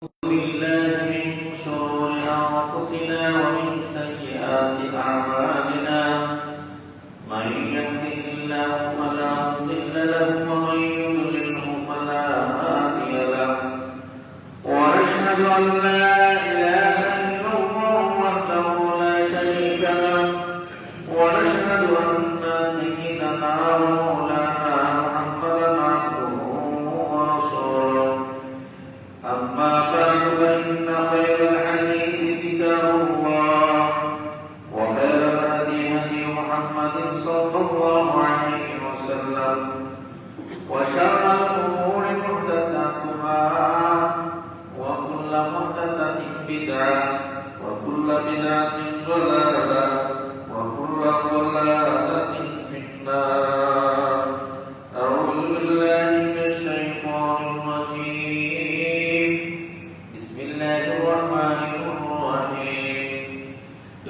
بالله من شرور أنفسنا ومن سيئات أعمالنا من يهده الله فلا مضل له ومن يضلله فلا هادي له ونشهد أن لا إله إلا الله وحده لا شريك له ونشهد أن سيدنا ومولانا محمدا عبده ورسوله أما بعد فإن خير الحديث كتاب الله وخير الهدي هدي محمد صلى الله عليه وسلم وشر الأمور محدثاتها وكل محدثة بدعة وكل بدعة ضلالة وكل ضلالة في النار. أعوذ بالله من الشيطان الرجيم. بسم الله الرحمن الرحيم.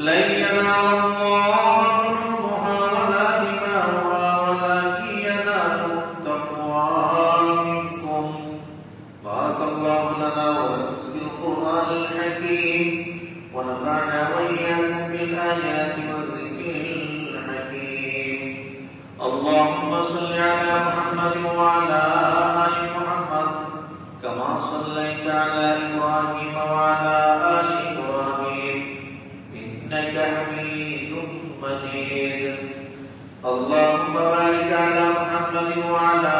لن ينال الله لحومها ولا دماؤها ولكن يناله التقوى منكم. بارك الله لنا ولكم في القرآن الحكيم ونفعنا وإياكم بالآيات والذكر الحكيم. اللهم صل على محمد وعلى آل محمد كما صليت على إبراهيم وعلى آل إبراهيم إنك حميد مجيد. اللهم بارك على محمد وعلى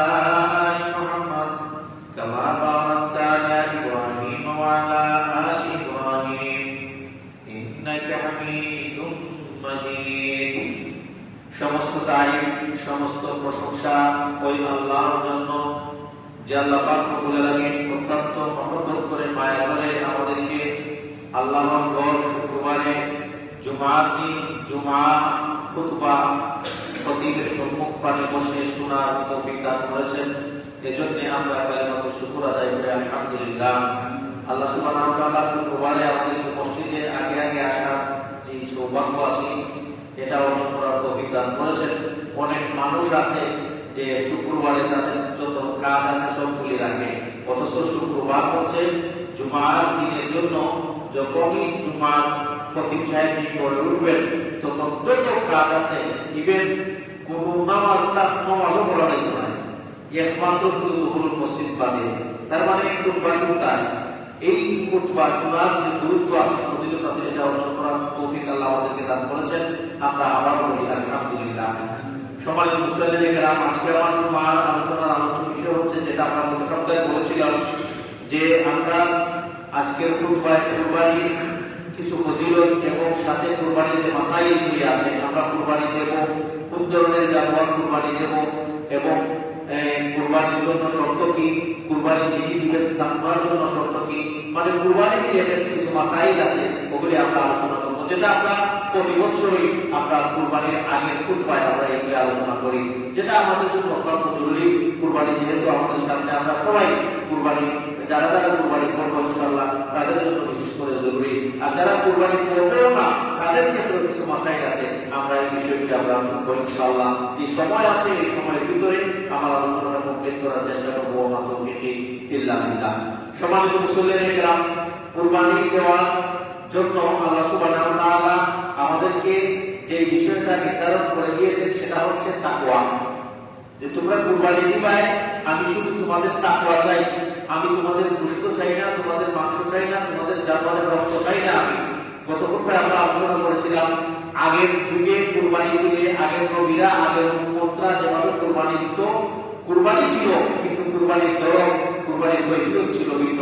آل محمد كما باركت على إبراهيم وعلى آل إبراهيم إنك حميد مجيد. সমস্ত তারিফ সমস্ত প্রশংসা ওই আল্লাহর জন্য যে আল্লাহ পাক রব্বুল আলামিন অত্যন্ত মহব্বত করে মায়া করে আমাদেরকে আল্লাহর ঘর শুক্রবারে জুমার দিন জুমা খুতবা খতিবের সম্মুখ পানে বসে শোনার তৌফিক দান করেছেন। এজন্য আমরা কালিমাতুল শুকর আদায় করি আলহামদুলিল্লাহ। আল্লাহ সুবহানাহু ওয়া তাআলা শুক্রবারে আমাদেরকে মসজিদে আগে আগে আসার যে সৌভাগ্য আছে এটা অর্জন করার তৌফিক দান করেছেন। অনেক মানুষ আছে যে শুক্রবারে তাদের যত কাজ আছে সবগুলি রাখে, অথচ শুক্রবার হচ্ছে জুমার দিনের জন্য যখনই জুমার খতিব সাহেব মিম্বরে উঠবেন তখন যত কাজ আছে ইভেন কোন নামাজও পড়া যাইতে না, একমাত্র শুধু দুহুরুল মসজিদ বাদে। তার মানে খুতবা শুনতাম, এই খুতবা শোনার যে গুরুত্ব আছে ফজিলত আছে এটা অর্জন করার তৌফিক আল্লাহ আমাদেরকে দান করেছেন। আমরা আবার বলি আলহামদুলিল্লাহ। সম্মানিত মুসল্লিদের কেরাম, আজকে আমার জুমার আলোচনার আলোচ্য বিষয় হচ্ছে যেটা আমরা গত সপ্তাহে বলেছিলাম যে আমরা আজকের খুতবায় কুরবানির কিছু ফজিলত এবং সাথে কুরবানির যে মাসাইলগুলি আছে, আমরা কুরবানি দেব, কোন ধরনের জানোয়ার কুরবানি দেব এবং কুরবানির জন্য শর্ত কি, কুরবানি যিনি দিবেন তার জন্য শর্ত কি, মানে কুরবানি রিলেটেড কিছু মাসাইল আছে ওগুলি আমরা আলোচনা করব, যেটা আমরা প্রতি বছরই আমরা কুরবানির আগের খুতবায় আমরা এগুলি আলোচনা করি, যেটা আমাদের জন্য অত্যন্ত জরুরি। কুরবানি যেহেতু আমাদের সামনে, আমরা সবাই কুরবানি যারা যারা কুরবানি করবো ইনশাআল্লাহ তাদের জন্য বিশেষ করে জরুরি, আর যারা কুরবানি করবেও না তাদের ক্ষেত্রে কিছু মাসাইল আছে, আমরা এই বিষয়গুলি আমরা শুনবো ইনশাআল্লাহ। এই সময় আছে, এই সময়ের ভিতরে আমার আলোচনাটা কমপ্লিট করার চেষ্টা করবো। ওয়া মা তাওফীকি ইল্লা বিল্লাহ। সম্মানিত মুসল্লিদের কেরাম, কুরবানি দেওয়ার জন্য আল্লাহ সুবহানাহু ওয়া তাআলা আমাদেরকে যে বিষয়টা নির্ধারণ করে দিয়েছেন সেটা হচ্ছে তাকওয়া। যে তোমরা কুরবানি দিবাই, আমি শুধু তোমাদের তাকওয়া চাই, আমি তোমাদের গোশত চাই না, তোমাদের মাংস চাই না, তোমাদের জানোয়ারের রক্ত চাই না। আমি গত সপ্তাহে আমরা আলোচনা করেছিলাম আগের যুগে কুরবানি দিলে আগের নবীরা আগের উম্মতরা যেভাবে কুরবানি দিত, কুরবানি ছিল কিন্তু কুরবানির দরদ কুরবানির কৈফিয়ত ছিল ভিন্ন।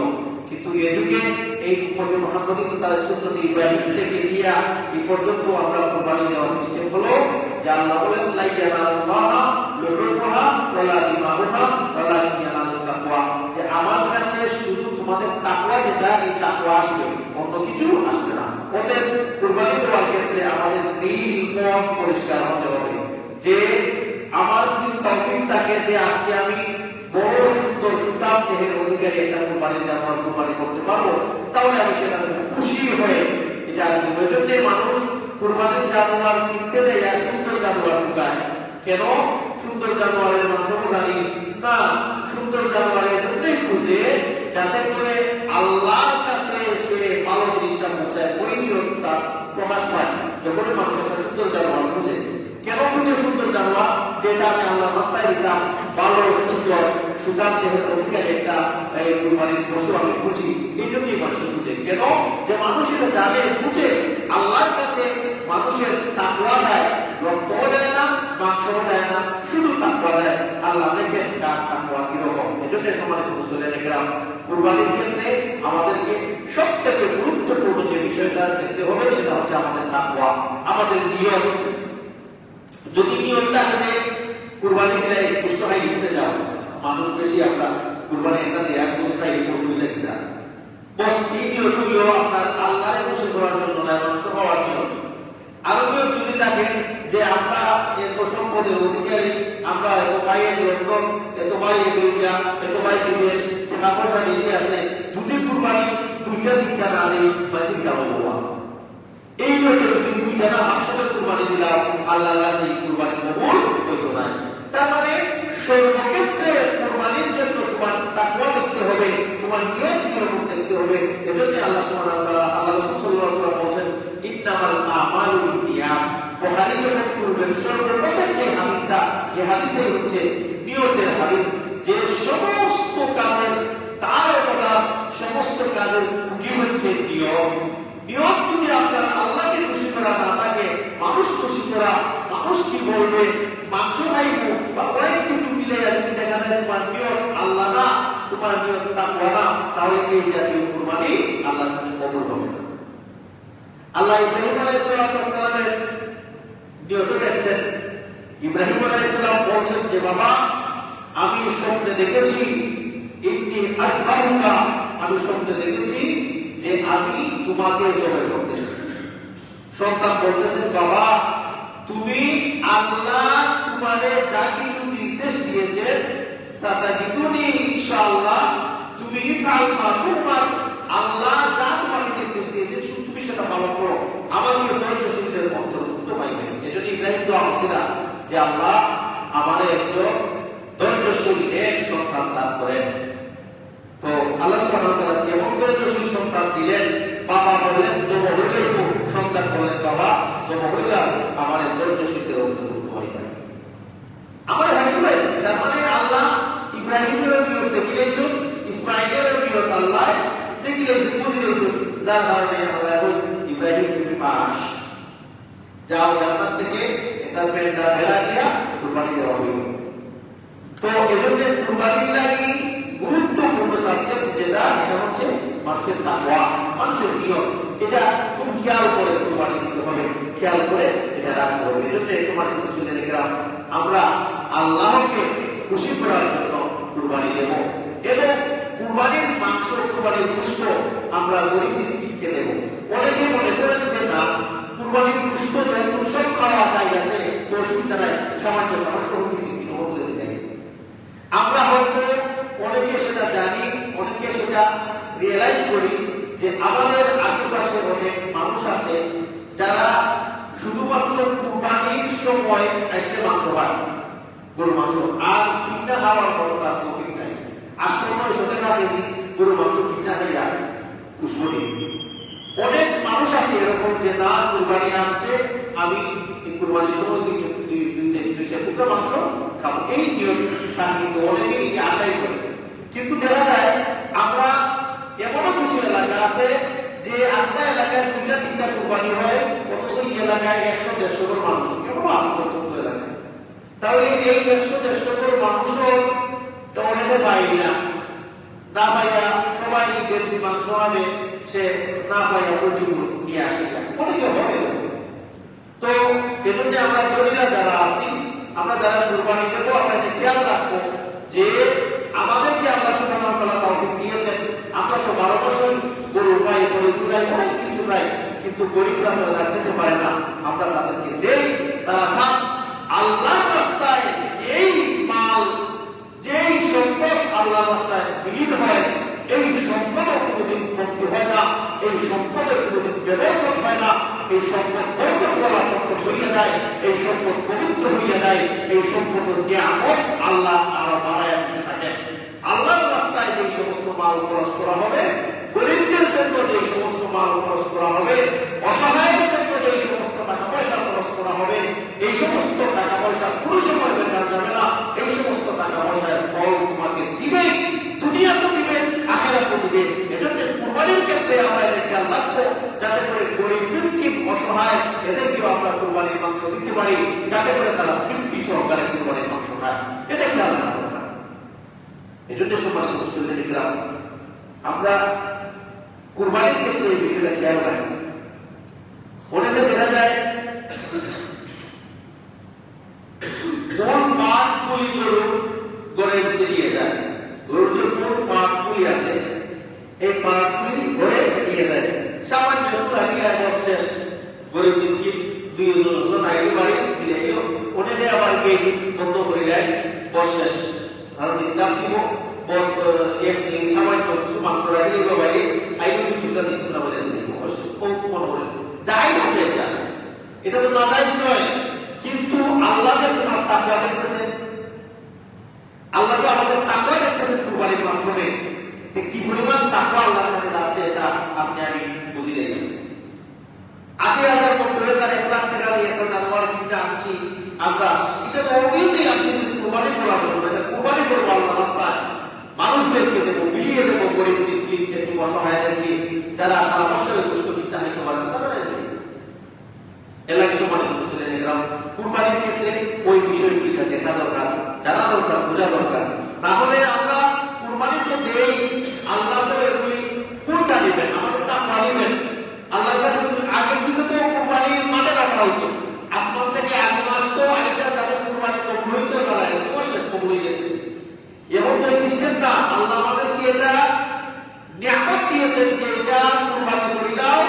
কিন্তু এই যুগে এই উম্মতে মুহাম্মদী তো তার সুন্নত ইব্রাহিম থেকে নিয়ে এই পর্যন্ত আমরা কুরবানি দেওয়ার সিস্টেম হলো যে আল্লাহ বলেন লা ইয়ানালুল্লাহা লুহুমুহা ওয়ালা দিমাউহা ওয়ালাকিন ইয়ানালুত তাকওয়া, যে আমার কাছে শুধু তোমাদের তাকওয়া যেটা, এই তাকওয়া আসবে, অন্য কিছু আসবে না। অতএব কুরবানি দেওয়ার ক্ষেত্রে আমাদের দিল মন পরিষ্কার হতে হবে। যে আমার যদি তৌফিক থাকে যে আজকে আমি বড় সুন্দর সুঠাম দেহের অধিকারী একটা কুরবানির জানোয়ার কুরবানি করতে পারবো, তাহলে আমি সেটাতে খুশি হয়ে এটা ওই জন্যে মানুষ কুরবানির জানোয়ার কিনতে দেয় আর সুন্দর জানোয়ার ঢুকায়। কেন? সুন্দর জানোয়ারের মাংস জানি না, সুন্দর জানোয়ারের জন্যই খুঁজে যাতে করে আল্লাহর যখনই মানুষ একটা সুন্দর জানোয়ার খুঁজে, কেন খুঁজে সুন্দর জানোয়ার? যেটা আমি আল্লাহ রাস্তায় দিতাম, ভালো সুন্দর সুগার দেহের অধিকারী একটা কুরবানির পশু আমি খুঁজি। এই জন্যই মানুষ খুঁজে। কেন? যে মানুষ এটা জানে, বুঝে আল্লাহর কাছে মানুষের তাকওয়া যায়, রক্তও যায় না, মাংসও যায় না, শুধু তাকওয়া যায়। আল্লাহ দেখেন কার তাকওয়া কিরকম। এজন্য সম্মানিত মুসলিম একরাম, কুরবানির ক্ষেত্রে আমাদেরকে সবথেকে গুরুত্বপূর্ণ যে বিষয়টা দেখতে হবে সেটা হচ্ছে আমাদের তাকওয়া, আমাদের নিয়ত। যদি নিয়তটা যে কুরবানি দিলে পুষ্ট হয় লিখতে যাও, মানুষ বেশি আমরা কুরবানি একটা দেয়া পুস্তাই পশুগুলো দিতে বস এই নিয়ত হইল আপনার আল্লাহরে খুশি করার জন্য না, মাংস খাওয়ার নিয়ত। আরো নিয়ত যদি থাকে যে আমরা এত সম্পদের অধিকারী, আমরা এত ভাইয়ের লন্ডন, এত ভাই আমেরিকা, এত ভাই বিদেশ, টাকা পয়সা বেশি আছে, যদি কুরবানি দুইটা দিকটা না দেই বা চিন্তা হবো এই নিয়তে যদি দুইটা না হাসপাতাল কুরবানি দিলাম, আল্লাহর কাছে এই কুরবানি কবুল হইতো না। তার মানে সর্বক্ষেত্রে কুরবানির জন্য তোমার তাকওয়া দেখতে হবে, তোমার নিয়ত কিরকম দেখতে হবে। এজন্য আল্লাহ সুবহানাহু ওয়া তাআলা, আল্লাহ রাসূল সাল্লাল্লাহু আলাইহি ওয়াসাল্লাম বলেন, ইন্নামাল আমালু বিনিয়াত। বুখারী যখন পড়বেন সর্বপ্রথম যে হাদিসটা, এই হাদিসটাই হচ্ছে নিয়তের হাদিস, যে সমস্ত কাজের তার অবদান, সমস্ত কাজের খুঁটি হচ্ছে নিয়ত। নিয়ত যদি আপনার আল্লাহকে খুশি করা না থাকে, মানুষ খুশি করা, মানুষ কি বলবে, মাংস খাইব বা অনেক কিছু মিলে যদি দেখা যায় তোমার নিয়ত আল্লাহ না, তোমার নিয়ত তাকওয়া না, তাহলে এই জাতীয় কুরবানি আল্লাহর কাছে কবুল হবে না। আল্লাহ ইব্রাহিম আলাইহিস সালামের নিয়ত দেখছেন। ইব্রাহিম আলাইহিস সালাম বলছেন যে বাবা, আমি স্বপ্নে দেখেছি ইন্নী আসবাহুকা, আমি স্বপ্নে দেখেছি যে আমি তোমাকে জবাই করতেছি। সন্তান বলতেছেন বাবা, তুমি আল্লাহ তোমারে যা কিছু নির্দেশ দিয়েছেন, সাতাজিদুনি ইনশাআল্লাহ, তুমি ইফআল মা তুমার, আল্লাহ যা তোমাকে নির্দেশ দিয়েছেন তুমি সেটা পালন করো, আমাকে ধৈর্যশীলদের অন্তর্ভুক্ত হইবে। এজন্য ইব্রাহিম দোয়া করছিল যে আল্লাহ আমারে একজন ধৈর্যশীল এক সন্তান দান করেন। তো আল্লাহ সুবহানাহু ওয়া তাআলা এমন ধৈর্যশীল সন্তান দিলেন, বাবা বললেন জবাই হইলে সন্তান বললেন বাবা জবাই হইলে আমার ধৈর্যশীলদের অন্তর্ভুক্ত হইবে। আমার ভাই ভাই, তার মানে আল্লাহ ইব্রাহিমের নিয়ত দেখিয়েছেন, ইসমাঈলের নিয়ত আল্লাহ দেখিয়েছেন, বুঝিয়েছেন, যার কারণে আল্লাহ বলেন ইব্রাহিম তুমি পাস, যাও জান্নাত থেকে একটা পেন্ডা ভেড়া দিয়া কুরবানি দেওয়া হইবে। তো এজন্য কুরবানির লাগি গুরুত্বপূর্ণ সাবজেক্ট যেটা, এটা হচ্ছে মানুষের তাকওয়া, মানুষের নিয়ত। এটা খুব খেয়াল করে কুরবানি দিতে হবে, খেয়াল করে এটা রাখতে হবে। এজন্য এই সময় মুসলিমদের দেখলাম আমরা আল্লাহকে খুশি করার জন্য কুরবানি দেব, এবং কুরবানির মাংস, কুরবানির গোশত আমরা গরিব মিসকিনকে দেব। অনেকে মনে করেন যে না, কুরবানির গোশত যেহেতু সব খাওয়া যায় আছে, অসুবিধা নাই, সামান্য সামান্য মিসকিন হতে দিতে। আমরা হয়তো অনেকে সেটা জানি, অনেকে সেটা রিয়েলাইজ করি যে আমাদের আশেপাশে অনেক মানুষ আছে যারা শুধুমাত্র কুরবানির সময় আসলে মাংস খায়, গরু মাংস, আর কিনা খাওয়ার পর তার তৌফিক নাই। আর সময় সাথে কাছে গরু মাংস কিনা খাইয়া খুশবনি। অনেক মানুষ আছে এরকম যে না, কুরবানি আসছে, আমি কুরবানির সময় দুই টুকরা মাংস খাবো, এই নিয়ম তার কিন্তু অনেকেই আশাই করে। কিন্তু দেখা যায় আমরা এমনও কিছু এলাকা আছে যে আস্থা এলাকায় দুইটা তিনটা কুরবানি হয়, অথচ এই এলাকায় 100-150 জন মানুষ এমনও আছে প্রত্যন্ত এলাকায়। তাহলে এই 100-150 জন মানুষও তো অনেকে পাই না, না পাইয়া সবাই ঈদের দিন মাংস আনে, সে না পাইয়া প্রতি নিয়ে আসে, অনেকে হবে। তো এজন্য আমরা গরিরা যারা আছি, আমরা যারা কুরবানি দেব, আপনাকে খেয়াল রাখবো যে আমাদেরকে আল্লাহ সুবহানাহু ওয়া তাআলা তৌফিক দিয়েছেন। আমরা তো 12 বছর গরু পাই, গরু চুলাই, অনেক কিছু পাই, কিন্তু গরিবরা তো এটা খেতে পারে না। আমরা তাদেরকে দেই, তারা খান। আল্লাহর রাস্তায় যেই মাল, যেই সম্পদ আল্লাহর রাস্তায় বিলীন হয়, এই সম্পদের কোনোদিন কমতি হয় না, এই সম্পদের কোনোদিন বেবরকত হয় না। এই সম্পদ বরকত বলা সম্পদ হইয়া যায়, এই সম্পদ পবিত্র হইয়া যায়, এই সম্পদের নিয়ামত আল্লাহ আরো বাড়ায় দিতে থাকেন। আল্লাহর রাস্তায় যে সমস্ত মাল খরচ করা হবে, গরিবদের জন্য যে সমস্ত মাল খরচ করা হবে, অসহায়ের জন্য যে সমস্ত টাকা এই সমস্ত টাকা পয়সা কোনো সময় বেকার যাবে না। এই সমস্ত টাকা পয়সার ফল তোমাকে দিবে, দুনিয়া তো দিবে, আখিরাত তো দিবে। এজন্য কুরবানির ক্ষেত্রে আমরা এটা খেয়াল রাখবো যাতে করে গরিব মিসকিন অসহায় এদেরকেও আমরা কুরবানির মাংস দিতে পারি, যাতে করে তারা তৃপ্তি সহকারে কুরবানির মাংস খায়। এটা খেয়াল রাখা দরকার। এজন্য সম্মানিত মুসলিমদের দিকরা আমরা কুরবানির ক্ষেত্রে এই বিষয়টা খেয়াল রাখি। অনেকে দেখা যায় কোন পাটগুলি গড়ে দিয়ে যায়, গরুর যে কোন পাটগুলি আছে এই পাটগুলি গড়ে দিয়ে যায়। সামান্য শেষ গরিব মিসকিন দুই জন আইলো বাড়ি দিলে অনেকে আবার গেট বন্ধ করে দেয় শেষ। কারণ ইসলাম দিব সামান্য কিছু মাংস রাখলে বাইরে আইলো কিছুটা দিন বলে দিব মনে করে যাই আছে এটা তো না যাইজ নয়। কিন্তু আল্লাহ যে তোমার তাকওয়া দেখতেছেন, আল্লাহ যে আমাদের তাকওয়া দেখতেছেন কুরবানির মাধ্যমে, কি পরিমাণ তাকওয়া আল্লাহর কাছে যাচ্ছে এটা আপনি আমি বুঝি নেই। ৮০,০০০ 90,০০০ ১ লাখ টাকা দিয়ে একটা জানোয়ার কিনতে আনছি আমরা, এটা তো অবৈধই আনছি কুরবানি করার জন্য। এটা কুরবানি করবো আল্লাহ রাস্তায়, মানুষদেরকে দেবো, বিলিয়ে দেবো, গরিব মিসকিনকে, অসহায়দেরকে, যারা সারা বছরের কষ্ট কিনতে হাইতে পারেন তারা এলাকা সম্মানিত মুসলিম এরাম কুরবানির ক্ষেত্রে ওই বিষয়গুলিটা দেখা দরকার, জানা দরকার, বোঝা দরকার। তাহলে আমরা কুরবানির যে দেই আল্লাহ তো এগুলি কোনটা দিবেন, আমাদের তা মানিবেন। আল্লাহর কাছে আগের যুগে তো কুরবানির মাঠে রাখা হতো, আসমান থেকে আগুন আসতো, আয়েশা যাদের কুরবানি কবুল হইতো তারা অবশ্যই কবুল হয়ে গেছে। এবং তো এই সিস্টেমটা আল্লাহ আমাদেরকে এটা নিয়ামত দিয়েছেন যে এটা কুরবানি করে দাও,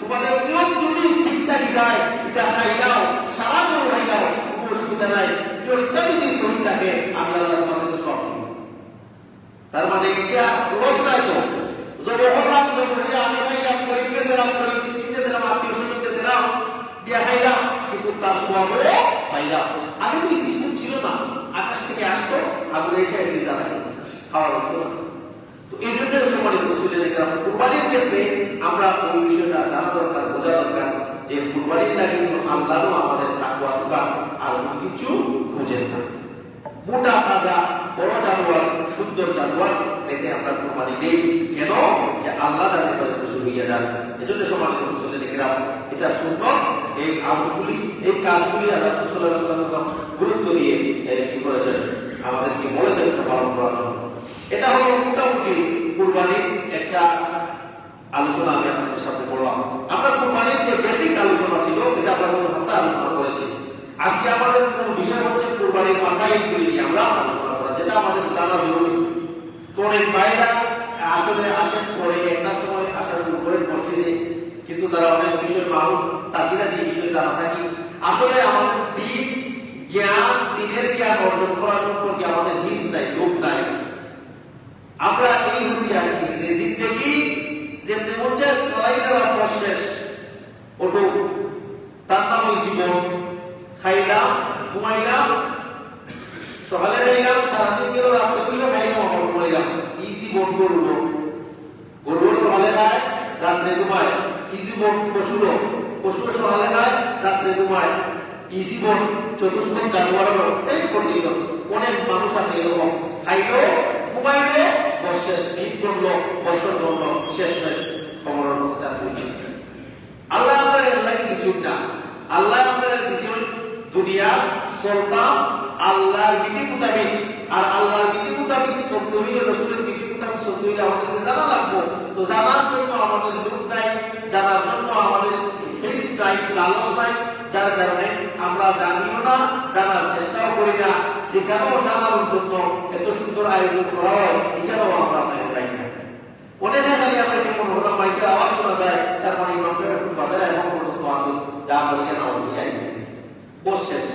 তোমাদের নিয়ম যদি ঠিকঠাক যায় এটা খাই দাও, সারা করে খাই দাও, কোনো অসুবিধা নাই। নিয়মটা যদি সহি থাকে আমি আল্লাহ তোমাদেরকে সব দিব। তার মানে এটা রোজ নাই তো যখন আমি খাইলাম, গরিবকে দিলাম, গরিব মিসকিনকে দিলাম, আত্মীয় স্বজনকে দিলাম, দিয়ে খাইলাম, কিন্তু তার সবও খাইলাম। আগে তো এই সিস্টেম ছিল না, আকাশ থেকে আসতো আগুন এসে জ্বালাই খাওয়া হতো না। তো এই জন্য সম্মানিত মুসলিম কুরবানির ক্ষেত্রে আমরা ওই বিষয়টা জানা দরকার, বোঝা দরকার যে কুরবানিটা কিন্তু আল্লাহরও আমাদের তাকওয়া দরকার, আর কোনো কিছু বুঝেন না। মোটা তাজা বড় জানোয়ার, সুন্দর জানোয়ার দেখে আমরা কুরবানি দেই কেন? যে আল্লাহ যাতে করে খুশি হইয়া যান। এজন্য সম্মানিত মুসলিম এটা সুন্নাত। এই কাজগুলি আল্লাহ সাল্লাল্লাহু আলাইহি ওয়াসাল্লাম গুরুত্ব দিয়ে কি করেছেন, আমাদেরকে বলেছেন পালন করার জন্য। এটা হলো মোটামুটি কুরবানির একটা আলোচনা আমি আপনাদের সাথে বললাম। আমরা কুরবানির যে বেসিক আলোচনা ছিল এটা আমরা কোনো সপ্তাহে আলোচনা করেছি। আজকে আমাদের কোন বিষয় হচ্ছে কুরবানির মাসাইলগুলি নিয়ে আমরা আলোচনা করা, যেটা আমাদের জানা জরুরি। অনেক ভাইরা আসলে আসেন পরে একটা সময় আসা শুরু করেন মসজিদে, কিন্তু তারা অনেক বিষয় মাহুম তাকিদা দিয়ে বিষয় জানা থাকি। আসলে আমাদের দিন জ্ঞান, দিনের জ্ঞান অর্জন করা সম্পর্কে আমাদের নিজ নাই, লোক নাই। আমরা এই হচ্ছে আর কি যে জিন্দেগি যেমনি হচ্ছে সলাইদের আমরা শেষ ওটো, তার নাম ওই জীবন। খাইলাম, ঘুমাইলাম, সকালে খাইলাম, সারাদিন গেল, রাত্রে গেল, খাইলাম, আবার ঘুমাইলাম। এই জীবন গরুর, গরুর সকালে খায়, রাত্রে ঘুমায়। এই জীবন পশুরও, পশুর সকালে খায়, রাত্রে ঘুমায়। এই জীবন চতুষ্পদ জানোয়ারের সেম কন্ডিশন। অনেক মানুষ আছে এরকম, খাইলো, ঘুমাইলো, শেষ, ঈদ করলো, বর্ষণ করলো, শেষ শেষ খবরের মতো যাচ্ছে। আল্লাহ আপনার লাগে কিছুই না, আল্লাহ আপনার কিছু দুনিয়া চলতাম আল্লাহর বিধি মোতাবেক, আর আল্লাহর বিধি মোতাবেক চলতে হইলে, রসুলের বিধি মোতাবেক চলতে হইলে আমাদেরকে জানা লাগবো। তো জানার জন্য আমাদের লোক নাই, জানার জন্য আমাদের হিংস নাই, লালস নাই, যার কারণে আমরা জানিও না, জানার চেষ্টাও করি না। যেখানেও জানার জন্য এত সুন্দর আয়োজন করা হয়, এখানেও আমরা আপনাকে যাই না। অনেক খালি আপনাকে মনে হলো মাইকের আওয়াজ শোনা যায়, তার মানে মানুষের বাজারে এখন পর্যন্ত আসুন, যা করিয়ে নামাজ যাই বস শেষ।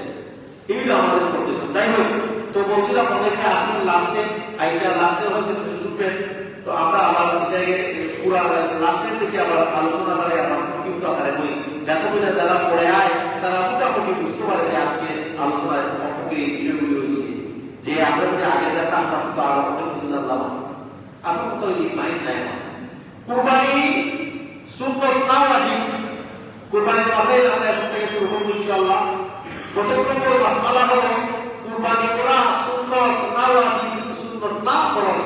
এইগুলো আমাদের কন্ডিশন। যাই হোক, তো বলছিলাম অনেকে আসবেন লাস্টে, আইসা লাস্টে হয়তো কিছু শুনবেন। তো আমরা আবার এটাকে পুরা লাস্টের দিকে আবার আলোচনাটারে আবার সংক্ষিপ্ত আকারে বই, দেখো কিনা যারা পড়ে আয় তারা মোটামুটি বুঝতে পারে যে আজকে আলোচনায় এই বিষয়গুলি হয়েছে, যে আমরা যদি আগে যেতাম তখন তো আরো অনেক কিছু জানলাম। এখন তো এই মাইন্ড নাই। কুরবানি সুন্নাত না ওয়াজিব, কুরবানির মাসাইল আমরা এখন থেকে শুরু করব ইনশাআল্লাহ। প্রথম নম্বর মাসআলা হলো কুরবানি করা সুন্নাত না ওয়াজিব, সুন্নাত না ফরজ।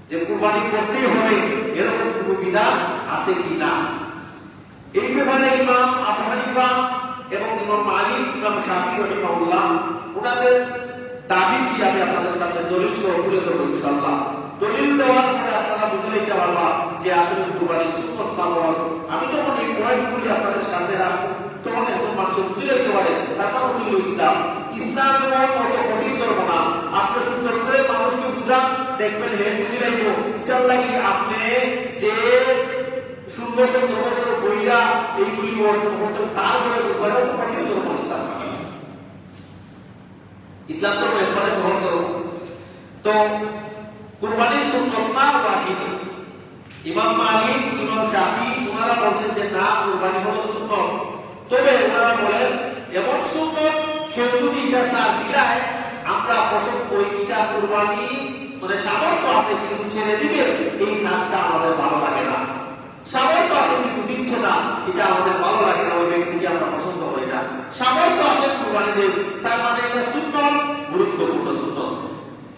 যে কুরবানি করতেই হবে এরকম কোনো বিধান আছে কিনা। এই ব্যাপারে ইমাম আবু হানিফা এবং ইমাম মালিক, ইমাম শাফিঈ রাহিমাহুল্লাহ ওনাদের দাবি কি আমি আপনাদের সামনে দলিল সহ তুলে ধরবো ইনশাআল্লাহ। দলিল দেওয়ার পরে আপনারা বুঝে নিতে পারবেন যে আসলে কুরবানি সুন্নাত না ফরজ। আমি যখন এই পয়েন্টগুলি আপনাদের সামনে রাখবো তখন একজন মানুষ বুঝে নিতে পারে তার নাম হলো ইসলাম। ইসলামের মতো কঠিন ধর্ম না। আপনি সুন্দর করে মানুষকে বুঝান, দেখবেন হে বুঝে নেব। এটার লাগি আপনি যে সুন্দর সুন্দর বছর বইরা এইগুলি অর্জন করতে তারপরে বুঝবার কঠিন ধর্ম ইসলাম। ইসলাম তো একবারে সহজ ধর্ম। তো কুরবানির সুন্নাত না ওয়াজিব। ইমাম মালিক, ইমাম শাফিঈ ওনারা বলছেন যে না, কুরবানি হলো সুন্নাত। তবে ওনারা বলেন এমন সুন্নাত কেউ যদি এটা সার দিলায় আমরা পছন্দ করি, এটা কুরবানি মানে সামর্থ্য আছে কিন্তু ছেড়ে দিবে, এই কাজটা আমাদের ভালো লাগে না। সামর্থ্য আছে কিন্তু দিচ্ছে না, এটা আমাদের ভালো লাগে না, ওই ব্যক্তিকে আমরা পছন্দ করি না। সামর্থ্য আছে কুরবানি দেব, তার মানে এটা সুন্নাত, গুরুত্বপূর্ণ সুন্নাত।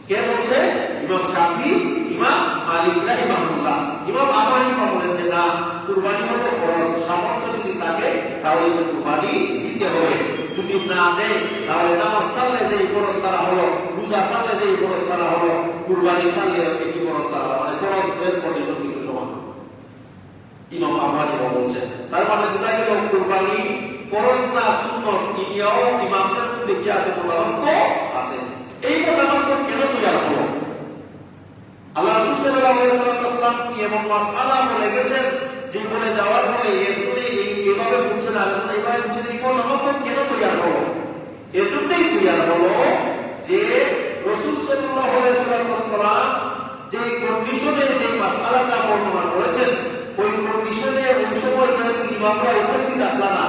কে বলছে? ইমাম শাফিঈ, ইমাম মালিক রাহিমাহুল্লাহ। ইমাম আবু হানিফা বলেন যে না, কুরবানি হলো ফরজ। সামর্থ্য যদি থাকে তাহলে সে কুরবানি দিতে হবে। যদি না দেয় তাহলে নামাজ সাল্লে যেই ফরজ সারা হলো, রোজা সাল্লে যেই ফরজ সারা হলো, কুরবানি সাল্লে কি ফরজ সারা, মানে ফরজ এর কন্ডিশন কিন্তু সমান। ইমাম আবু হানিফা বলছেন তার মানে বোঝা গেল কুরবানি ফরজ না সুন্নাত, এটাও ইমামদের মধ্যে কি আছে? মতানৈক্য আছে। এই মতানৈক্য কেন তৈরি হলো? আল্লাহ রাসূল সাল্লাল্লাহু আলাইহি ওয়াসাল্লাম কি এমন মাসআলা বলে গেছেন যে বলে যাওয়ার ফলে এরপরে এইভাবে বুঝছেন আর এইভাবে বুঝছেন, এই মতানৈক্য কেন তৈরি হলো? এর জন্যই তৈরি হলো যে রাসূল সাল্লাল্লাহু আলাইহি ওয়াসাল্লাম যে কন্ডিশনে যে মাসআলাটা বর্ণনা করেছেন, ওই কন্ডিশনে ওই সময় যেহেতু ইমামরা উপস্থিত আসলা না,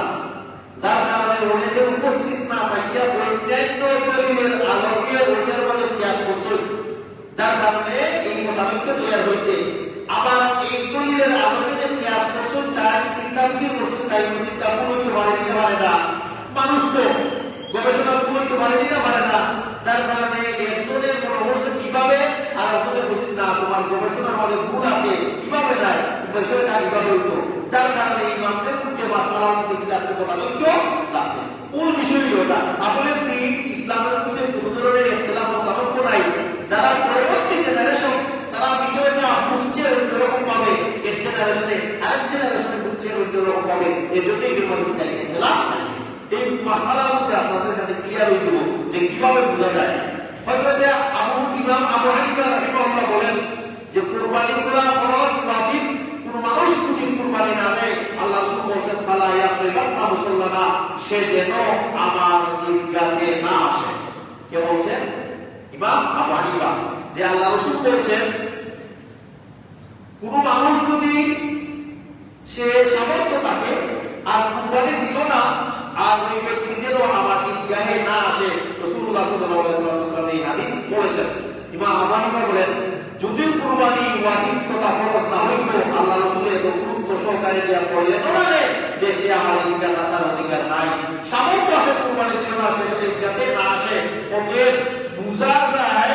যার কারণে অনেকে উপস্থিত না থাকিয়া অন্যান্য দলিলের আলোকে ওইটার মধ্যে কিয়াস করছে, যার কারণে এই মোতাবেক তৈরি হয়েছে। আবার এই দলিলের আলোকে যে কিয়াস করছে তার চিন্তাবিধি করছে, তাই চিন্তা পুরোইতে পারে দিতে পারে না, মানুষ তো গবেষণা পুরোইতে পারে দিতে পারে না, যার কারণে একজনের মনে হচ্ছে কিভাবে আর একজনের বলছে না তোমার গবেষণার মধ্যে ভুল আছে, কিভাবে নাই বিষয়টা কিভাবে হইতো, যার কারণে ইমামদের মধ্যে মাসআলার মধ্যে কি আছে? মতানৈক্য আছে। মূল বিষয় ওটা আসলে দিন ইসলামের মধ্যে কোনো ধরনের ইখতিলাফ মতানৈক্য নাই। যারা পরবর্তী জেনারেশন তারা বিষয়টা বুঝছে অন্যরকম ভাবে, এক জেনারেশনে আরেক জেনারেশনে বুঝছে অন্যরকম ভাবে, এর জন্য এর মধ্যে ইখতিলাফ আছে। এই মাসআলার মধ্যে আপনাদের কাছে ক্লিয়ার হয়ে যাব যে কিভাবে বোঝা যায়। হযরত ইমাম আবু হানিফা রাহিমাহুল্লাহ বলেন যে কুরবানি করা ফরজ ওয়াজিব। কোন মানুষ যদি কুরবানি না দেয়, আল্লাহ রাসূল বলেন ফালা ইয়াকরিবান্না মুসাল্লানা, সে যেন আমার ঈদগাহে না আসে। কে বলছেন? ইমাম আবু হানিফা। যে আল্লাহ রাসূল বলেন কোন মানুষ যদি সে সামর্থ্য থাকে আর কুরবানি দিল না, আর ওই ব্যক্তি যেন আমার ঈদগাহে না আসে। রাসূলুল্লাহ সাল্লাল্লাহু আলাইহি ওয়াসাল্লাম এই হাদিস বলেছেন। ইমাম আবু হানিফা বলেন যদি কুরবানি ওয়াজিব তথা ফরজ না হইতো, আল্লাহ রাসূল এত গুরুত্ব সহকারে দিয়া বললেন না যে সে আমার ঈদগাহে আসার অধিকার নাই। সামর্থ্য আছে কুরবানি দিল না, সে ঈদগাহে না আসে। অতএব বুঝা যায়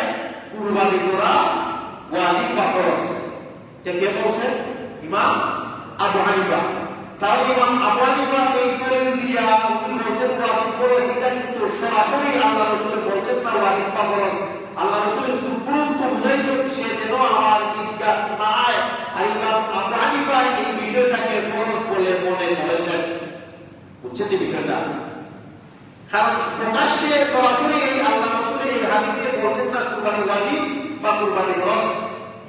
কুরবানি করা ওয়াজিব বা ফরজ। কে বলছেন? ইমাম আবু হানিফা। তাহলে ইমাম আবু হানিফা এই দলিল দিয়া উনি বলছেন ওয়াজিব ফরজ, এটা কিন্তু সরাসরি আল্লাহ রাসূল বলছেন না ওয়াজিব বা ফরজ। আল্লাহ রাসূল শুধু গুরুত্ব বুঝাইছেন সে যেন আমার ঈদগাহ না আয়। আর ইমাম আবু হানিফা এই বিষয়টাকে ফরজ বলে মনে করেছেন। বুঝছেন এই বিষয়টা? কারণ প্রকাশ্যে সরাসরি আল্লাহ রাসূল এই হাদিসে বলছেন না কুরবানি ওয়াজিব বা কুরবানি ফরজ।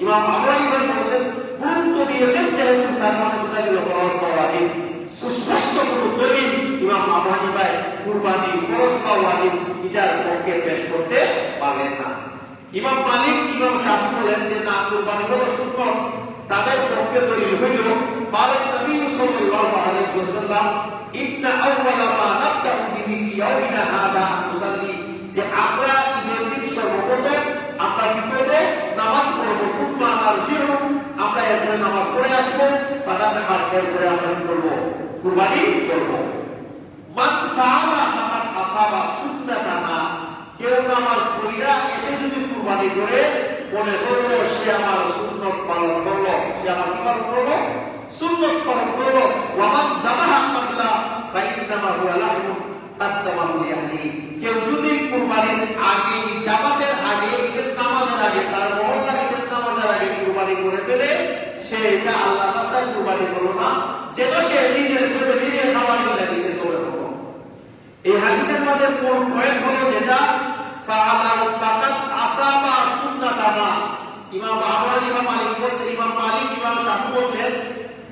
ইমাম আবু হানিফা বলছেন গুরুত্ব দিয়েছেন যেহেতু তার মানে বোঝা গেল ফরজ বা ওয়াজিব। সুস্পষ্ট কোন দলিল ইমাম আবু হানিফা কুরবানি ফরজ বা ওয়াজিব এটার পক্ষে পেশ করতে পারলেন না। ইমাম মালিক, ইমাম শাফিঈ বলেন যে না, কুরবানি হলো সুন্নাত। তাদের পক্ষে দলিল হইল قال النبي صلى الله عليه وسلم ان اول ما نبدا به في يومنا هذا نصلي, যে আমরা ঈদের দিন সর্বপ্রথম আমরা কি করব? নামাজ পড়ব। কুরবান আর জিহু, আমরা এরপরে নামাজ পড়ে আসবো, ফালান আর এরপরে আমরা কি করব? কুরবানি করব। মান সাআলা ফাকাত আসাবা সুন্নাতানা, কেউ নামাজ পড়িয়া এসে যদি কুরবানি করে মনে করলো সে আমার সুন্নত পালন করলো, সে আমার কি পালন করলো? সুন্নত পালন করলো। ওয়ামান যাবাহা কাবলা ফাইন্নামা হুয়া লাহমুন কাদ্দামাহু লিআহলি, কেউ যদি কুরবানির আগে, জামাতের আগে, ঈদের নামাজের আগে, তার মহল্লা ঈদের নামাজের আগে কুরবানি করে ফেলে, সে এটা আল্লাহর রাস্তায় কুরবানি করলো না, যেন সে নিজের শরীরে নিজে খাওয়ানি লাগিয়েছে চলে হলো। এই হাদিসের মধ্যে কোন পয়েন্ট হলো যেটা ফাআলাহু ফাকাত আসাবা সুন্নাতানা। ইমাম আবু হানিফা মালিক বলছে, ইমাম মালিক, ইমাম শাফি বলছেন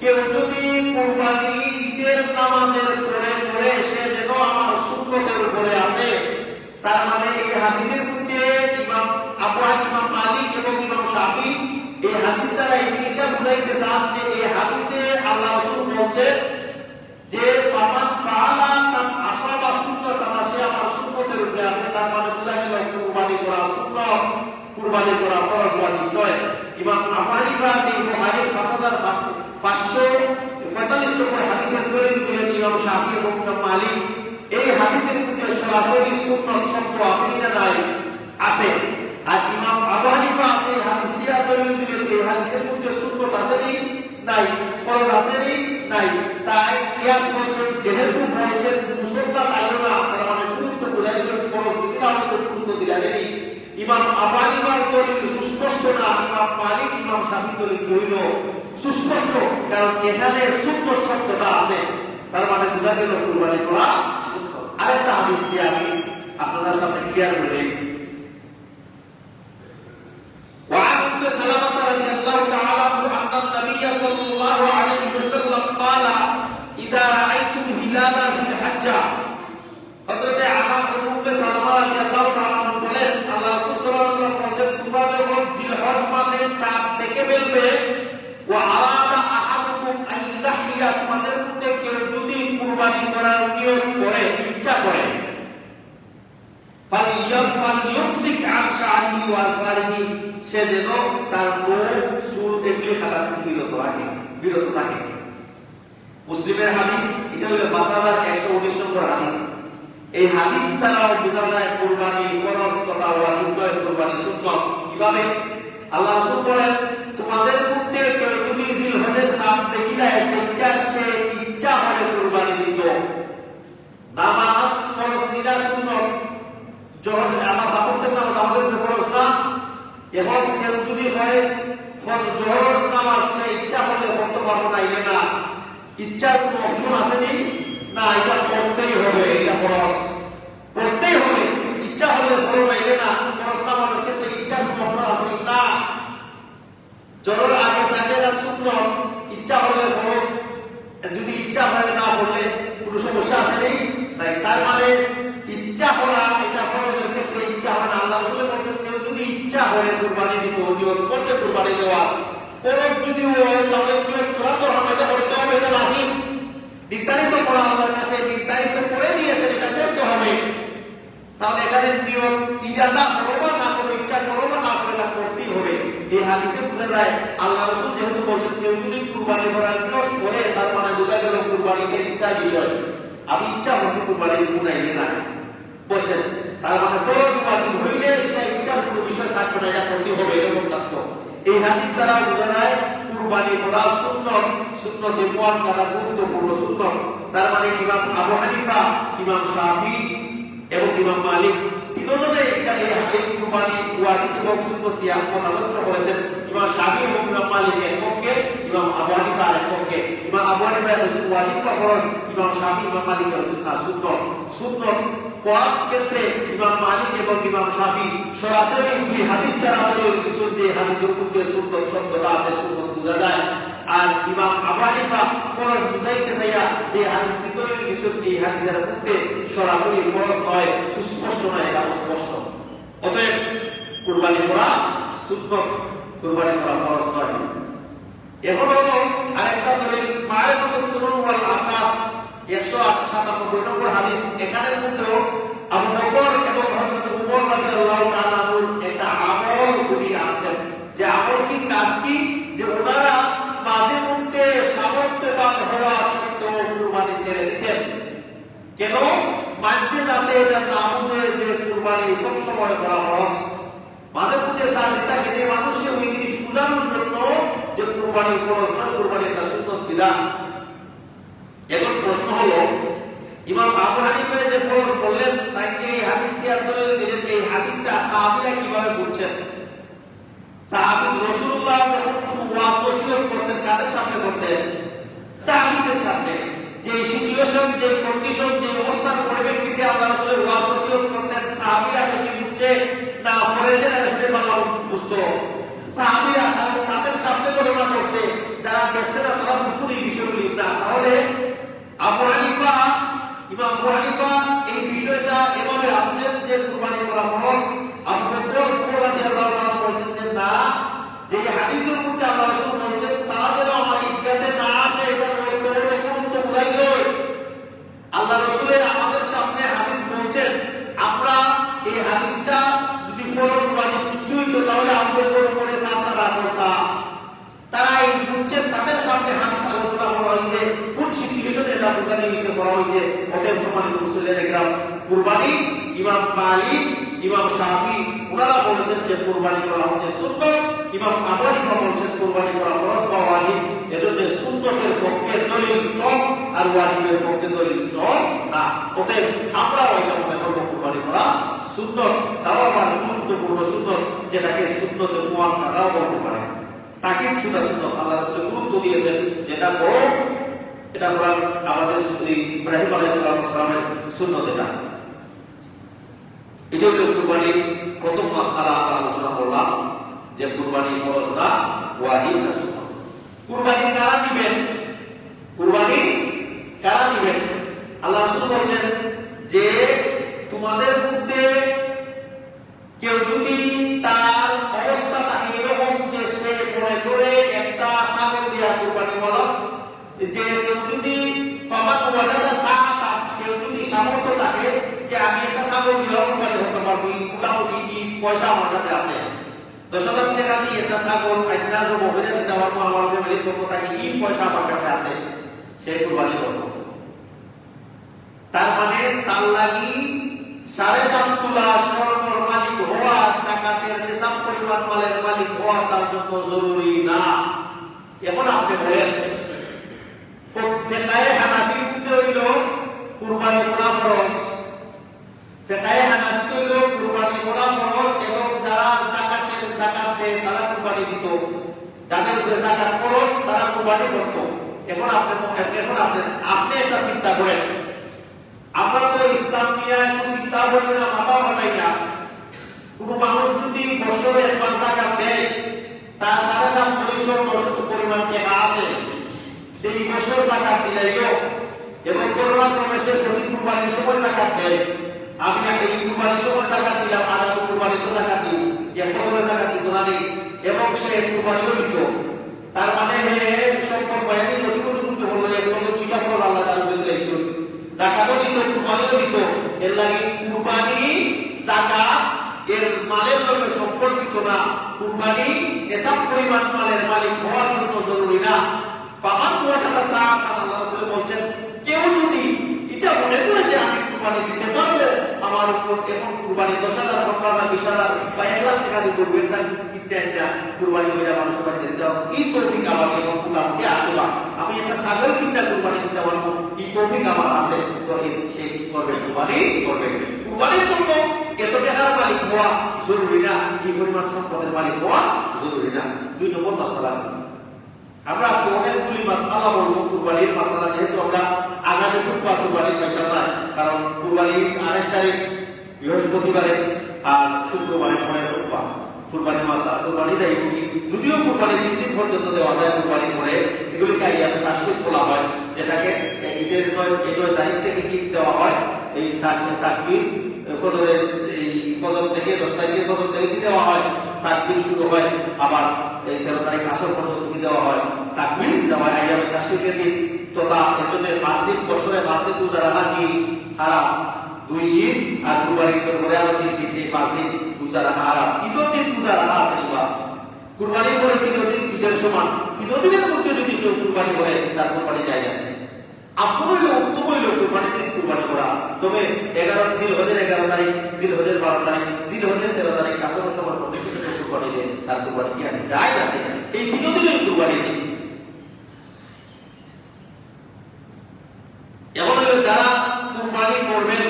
কেউ যদি কুরবানি ঈদের নামাজের পরে করে সে যেন আমার সুন্নতের উপরে আসে, তার মানে এই হাদিসের মধ্যে ইমাম আবু হানিফা মালিক এবং ইমাম শাফি এই হাদিস দ্বারা এই জিনিসটা বুঝাইতে চান যে এই হাদিসে আল্লাহ রাসূল বলছেন যে ফামান ফাআলা কাম আসাবা সুন্নাতানা, সে আমার সুন্নতের উপরে আসে, তার মানে বুঝা গেল কুরবানি করা সুন্নাত, কুরবানি করা ফরজ ওয়াজিব নয়। ইমাম আবু হানিফা যে বুখারীর 5545 নম্বর হাদিসের দলিল দিলেন ইমাম শাফি এবং ইমাম মালিক এই হাদিসের মধ্যে সরাসরি সুন্নাত শব্দ আছে না নাই? আছে। আর ইমাম আবু হানিফা যে হাদিস দিয়া দলিল দিলেন এই হাদিসের মধ্যে সুন্নাত আছে নাই, ফরজ আছে নাই। তাই কিয়াস করছেন যেহেতু বলছেন মুসল্লা আইলো না, তার মানে গুরুত্ব বুঝাইছেন ফরজ যদি না হতো গুরুত্ব দিলেন। ইমাম আবু হানিফার দলিল সুস্পষ্ট না, ইমাম মালিক, ইমাম শাফি দলিল হইল সুস্পষ্ট, কারণ এখানে সুন্নাত শব্দটা আছে, তার মানে বুঝা গেল কুরবানি করা সুন্নাত। আরেকটা হাদিস দিয়ে আমি আপনাদের সামনে ক্লিয়ার করে দেই। وعن ام سلمة رضي الله تعالى عنه ان النبي صلى الله عليه وسلم قال اذا رايتم هلال ذي الحجه، হযরত উম্মে সালামা রাদিয়াল্লাহু তাআলা বলেন আল্লাহ রাসূল সাল্লাল্লাহু আলাইহি ওয়াসাল্লাম বলেন তোমরা যখন জিলহজ মাসের চাঁদ দেখে ফেলবে, ওয়া আরাদা আহাদুকুম আন ইয়াহইয়া, তোমাদের মধ্যে কেউ যদি কুরবানি করার নিয়ত করে, ইচ্ছা করে, ফালইয়ুমসিক আন শা'রিহি ওয়া আসফারিহি, সে যেন তার মুখ চুল এগুলি খাটা থেকে বিরত থাকে। মুসলিমের হাদিস, এটা হলো 5119 নম্বর হাদিস। এই হাদিস দ্বারাও বোঝা যায় কুরবানি ফরজ তথা ওয়াজিব নয়, কুরবানি সুন্নাত। কিভাবে? আল্লাহ রাসূল বলেন তোমাদের মধ্যে কেউ যদি জিলহজের চাঁদ দেখিলে দেখা সে ইচ্ছা হলে কুরবানি দিত। নামাজ ফরজ নিরা সুন্নাত, যখন আমার ফাসাদের নামাজ আমাদের ফরজ না, এখন কেউ যদি হয় জোহরের নামাজ সে ইচ্ছা হলে পড়তে পারবো না, ইলে না, ইচ্ছার কোনো অপশন আসেনি না, এটা পড়তেই হবে, এটা ফরজ পড়তেই হবে, ইচ্ছা হলে পড়ো না, ইলে না, ফরজ নামাজের ক্ষেত্রে ইচ্ছার কোনো অপশন আসেনি না। জোহরের আগে সাজেদা সুন্নাত, ইচ্ছা হলে পড়ো, যদি ইচ্ছা হয় না পড়লে কোনো সমস্যা আসেনি তাই। তার মানে ইচ্ছা করা এটা ফরজের ক্ষেত্রে ইচ্ছা হয় না। আল্লাহ রাসূল বলেছেন কেউ যদি ইচ্ছা করে কুরবানি দিতে, নিয়ত করছে কুরবানি দেওয়া, ফরজ যদি হয় তাহলে নিয়ত করা তো হবে, এটা করতে হবে, এটা লাজিম নির্ধারিত করা আল্লাহর কাছে নির্ধারিত করে দিয়েছেন, এটা করতে হবে। তাহলে এখানে নিয়ত ইরাদা করবা না করে, ইচ্ছা করবা না করে, এটা করতেই হবে। এই হাদিসে বোঝা যায় আল্লাহ রাসূল যেহেতু বলেছেন কেউ যদি কুরবানি করার নিয়ত করে, তার মানে বোঝা গেল কুরবানিটা ইচ্ছার বিষয়। আমি ইচ্ছা করছি কুরবানি দিব না, ইলে না বলছেন, তার মানে ফরজ ওয়াজিব হইলে এটা ইচ্ছার কোনো বিষয় থাকবে না, এটা করতে হবে, এরকম থাকতো। এই হাদিস দ্বারা বোঝা যায় কুরবানি করা সুন্নাত, সুন্নতে মুআক্কাদা গুরুত্বপূর্ণ সুন্নাত। তার মানে ইমাম আবু হানিফা, ইমাম শাফি এবং ইমাম মালিক তিনজনে এই কুরবানি ওয়াজিব এবং সুন্নাত দিয়ে মতামত করেছেন। ইমাম শাফি এবং ইমাম মালিক এক পক্ষে, ইমাম আবু হানিফা আরেক পক্ষে। ইমাম আবু হানিফা বলেছেন ওয়াজিব বা ফরজ, ইমাম শাফি ইমাম মালিক বলেছেন না সুন্নাত। সুন্নাত কোয়ার ক্ষেত্রে ইমাম মালিক এবং ইমাম শাফি সরাসরি দুই হাদিস দ্বারা বলে দিয়েছেন যে হাদিসের মধ্যে সুন্নাত শব্দটা আছে, সুন্নাত বোঝা যায়। আর ইমাম আবু হানিফা ফরজ বুঝাইতে চাইয়া যে হাদিস দিতে দিয়েছেন এই হাদিসের মধ্যে সরাসরি ফরজ নয়, সুস্পষ্ট নয়, এটা স্পষ্ট। অতএব কুরবানি করা সুন্নাত, কুরবানি করা ফরজ নয়। এখন হলো আরেকটা দলিল মারিফাতুস সুনুন ওয়াল আসাব 197 নম্বর হাদিস। এখানের মধ্যেও আবু বকর এবং হযরত উমর রাদিয়াল্লাহু তাআলা একটা আমল উনি আছেন, যে আমল কি, কাজ কি, যে ওনারা মাঝে মধ্যে সামর্থ্যবান হওয়া সত্ত্বেও কুরবানি ছেড়ে দিতেন। কেন? মানছে যাতে এটা না বুঝে যে কুরবানি সবসময় করা ফরজ, মাঝে মধ্যে সার দিতে খেতে মানুষকে ওই জিনিস বোঝানোর জন্য যে কুরবানি ফরজ নয়, কুরবানি একটা সুন্নত বিধান। এখন প্রশ্ন হলো, ইমাম আবু হানিফা যে ফরজ বললেন তাকে এই হাদিস দিয়ে দলিল দিলেন, এই হাদিসটা সাহাবীরা কিভাবে বুঝছেন? সাহাবী রাসূলুল্লাহ যখন কোনো ওয়াজ নসিহত করতেন কাদের সামনে করতেন? সাহাবীদের সামনে। যে সিচুয়েশন, যে কন্ডিশন, যে অবস্থার পরিপ্রেক্ষিতে আল্লাহ রাসূলের ওয়াজ নসিহত করতেন, সাহাবীরা বেশি বুঝছে না পরের জেনারেশনে ভালো বুঝতো? সাহাবীরা তাদের সামনে ঘটনা করছে, যারা দেখছে না তারা বুঝতো এই বিষয়গুলি না। তাহলে আবু হানিফা, ইমাম আবু হানিফা এই বিষয়টা এভাবে আনছেন যে কুরবানি করা ফরজ। আবু বকর রাদিয়াল্লাহু আনহু বলেছেন যে না, যে হাদিসের মধ্যে আল্লাহ রাসূল বলেছেন তারা যেন আমার ঈদগাহে না আসে, এটা গুরুত্ব বুঝাইছে। আল্লাহ রাসূলের আমাদের সামনে হাদিস বলছেন, আমরা এই হাদিসটা যদি ফরজ ওয়াজিব কিছুই তো তাহলে আমরা করে সাথে রাখতা। তারা এই বুঝছেন, তাদের সামনে হাদিস আলোচনা করা হয়েছে, কোন সিচুয়েশনে এটা বোঝানো হয়েছে করা হয়েছে। অতএব সম্মানিত মুসলিমদের একরাম, কুরবানি ইমাম মালিক, ইমাম শাফি ওনারা বলেছেন যে কুরবানি করা হচ্ছে সুন্নাত, ইমাম আবু হানিফা বলেছেন কুরবানি করা ফরজ বা ওয়াজিব। এজন্য সুন্নতের পক্ষে দলিল স্ট্রং আর ওয়াজিবের পক্ষে দলিল স্ট্রং না। অতএব আমরা এটা মনে করব কুরবানি করা সুন্নাত, তাও আবার গুরুত্বপূর্ণ সুন্নাত, যেটাকে সুন্নতের মুআক্কাদাও বলতে পারে। তাকিদ সুদা সুন্নাত আল্লাহ রাসূল গুরুত্ব দিয়েছেন, যেটা বড় এটা কোরআন আমাদের ইব্রাহিম আলাইহিস সালামের সুন্নাত। এটা হলো কুরবানির প্রথম মাসআলা আমরা আলোচনা করলাম, যে কুরবানি ফরজ না ওয়াজিব না সুন্নাত। কুরবানি কারা দিবেন? কুরবানি কারা দিবেন? আল্লাহ রাসূল বলেন যে তোমাদের মধ্যে কেউ যদি তার অবস্থা থাকে এরকম যে সে মনে করে একটা ছাগল দিয়া কুরবানি বলা, যে কেউ যদি ফামান ওয়াজাদা সাআতা, কেউ যদি সামর্থ্য থাকে যে আমি একটা ছাগল দিয়ে কুরবানি করতে পারবো, মোটামুটি এই পয়সা আমার কাছে আছে, 10,000 টাকা দিয়ে একটা ছাগল একটা যে মহিলা দিতে পারবো, আমার ফ্যামিলির জন্য তাকে এই পয়সা আমার কাছে আছে, সে কুরবানি করবো। তার মানে তার লাগি 7.5 তোলা স্বর্ণের মালিক হওয়া, জাকাতের নিসাব পরিমাণ মালের মালিক হওয়া তার জন্য জরুরি না। এখন আপনি বলেন, ফিকহে হানাফির মধ্যে হইল কুরবানি করা ফরজ, ফিকহে হানাফি হইল কুরবানি করা ফরজ, এবং যারা জাকাত দেয় তারা কুরবানি দিত, যাদের উপরে জাকাত ফরজ তারা কুরবানি করত। এখন আপনি একটা চিন্তা করেন, আমরা তো ইসলাম নিয়ে কোনো চিন্তা করি না, মাথা ঘামাই না। কোনো মানুষ যদি বছরে একবার জাকাত দেয়, তার 7.5 পরিমাণ টাকা আছে, সেই বছর জাকাত দিলাইল এবং ক্রমে সে প্রতি কুরবানির সময় জাকাত দেয়। আমি এই কুরবানির সময় জাকাত দিলাম, আগামী কুরবানির তো জাকাত দিই, এক বছরের জাকাত দিত না নেই, এবং সে কুরবানিও দিত। তার মানে সম্পদ বয়ানি বছর কিন্তু হলো এখন 2টা ফরজ আল্লাহ তাআলা দিয়েছিল, জাকাতও দিত, কুরবানিও দিত। এর লাগে কুরবানি জাকাত এর মালের লগে সম্পর্কিত না, কুরবানি এসব পরিমাণ মালের মালিক হওয়ার জন্য জরুরি না। ফামান ওয়াজাদা সাআতান, আল্লাহ রাসূল বলেন কেউ যদি এটা মনে করে যে আমি কুরবানি দিতে পারবো, আমার উপর এখন কুরবানি 10,000, 15,000, 20,000 বা 1 লাখ টাকা দিয়ে করবে, এটা একটা কুরবানি করে মানুষের বাড়িতে দিতে হবে, এই তৌফিক আমার এখন মোটামুটি আছে, বা আমি একটা ছাগল কিনটা কুরবানি দিতে পারবো, এই তৌফিক আমার আছে, তো সে কি করবে? কুরবানি করবে। কুরবানির জন্য এত টাকার মালিক হওয়া জরুরি না, এই পরিমাণ সম্পদের মালিক হওয়া জরুরি না। 2 নম্বর মাসআলা, আমরা আজকে অনেকগুলি মাসআলা বলবো কুরবানির মাসআলা, যেহেতু আমরা আগামী কুরবানির পাইতাম না, কারণ কুরবানির 28 তারিখ বৃহস্পতিবারে আর শুক্রবারে পরে কুরবানির মাসআলা, কুরবানির এইগুলি যদিও কুরবানি 3 দিন পর্যন্ত দেওয়া যায়, কুরবানি করে এগুলিকে আইয়ামে তাশরিক বলা হয়, যেটাকে ঈদের 9 তারিখ থেকে কি দেওয়া হয়, এই তাকবীর ফজরের এই ফজর থেকে 10 তারিখের ফজর থেকে কি দেওয়া হয়, তাকবীর শুরু হয়, আবার এই 13 তারিখ আসর পর্যন্ত কি দেওয়া হয়, তাকবীর দেওয়া হয় আইয়ামে তাশরিকের দিন। তো তার জন্য 5 দিন, বছরে 5 দিন রোজা রাখা কি হারাম, 2 ঈদ আর কুরবানির পরে আরো 3 দিন, এই 5 দিন রোজা রাখা হারাম। 3 দিন রোজা রাখা আছে বা কুরবানির পরে 3 দিন ঈদের সমান, 3 দিনের মধ্যে যদি কেউ কুরবানি করে তার কুরবানি জায়েজ আছে। আসল হইল উত্তম হইল কুরবানিতে কুরবানি করা। তবে 11 জিলহজের 11 তারিখ, জিলহজের 12 তারিখ, জিলহজের 13 তারিখ আসল সময় প্রত্যেকটা কুরবানি দেন, তার কুরবানি কি আছে, জায়েজ আছে। এই 3 দিনের কুরবানি দিন। এখন হইল যারা কুরবানি করবেন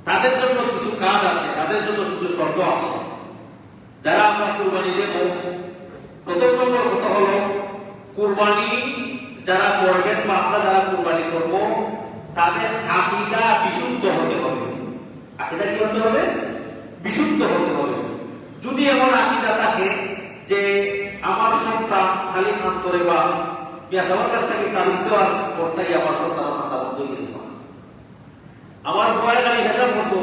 তাদের জন্য কিছু কাজ আছে, তাদের জন্য কিছু শর্ত আছে। যারা আমরা কুরবানি দেব, প্রথম নম্বর কথা হলো কুরবানি যারা করবেন বা আমরা যারা কুরবানি করব তাদের আকীদা বিশুদ্ধ হতে হবে। আকীদা কি হতে হবে? বিশুদ্ধ হতে হবে। যদি এমন আকীদা থাকে যে আমার সন্তান খালি ফান্তরে বা সবার কাছ থেকে তাবিজ দেওয়ার পর থেকে আমার সন্তান খাতা বন্ধ হয়ে গেছে, আমার ভয়ের গাড়ি হিসাব বন্ধ,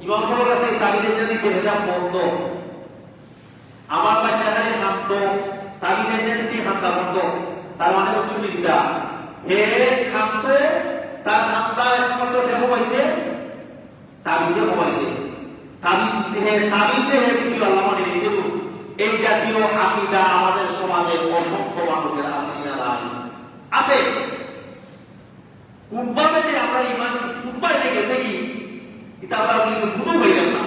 ইমাম সাহেবের কাছ থেকে তাবিজ এনে দিতে হিসাব বন্ধ, আমার বাচ্চা খালি শান্ত, তাবিজ এনে দিতে খাতা বন্ধ, তার মানে হচ্ছে বিদ্যা। হে শান্ত, তার শান্তা একমাত্র দেহ হয়েছে তাবিজে হয়েছে, তাবিজে হে দ্বিতীয় আল্লাহ মানে নিয়েছে। এই জাতীয় আকীদা আমাদের সমাজে অসংখ্য মানুষের আছে কিনা? নাই, আছে। কুরবানে যে আমরা ইমান কুরবানে গেছে কি এটা আমরা বুঝতে পাইলাম না।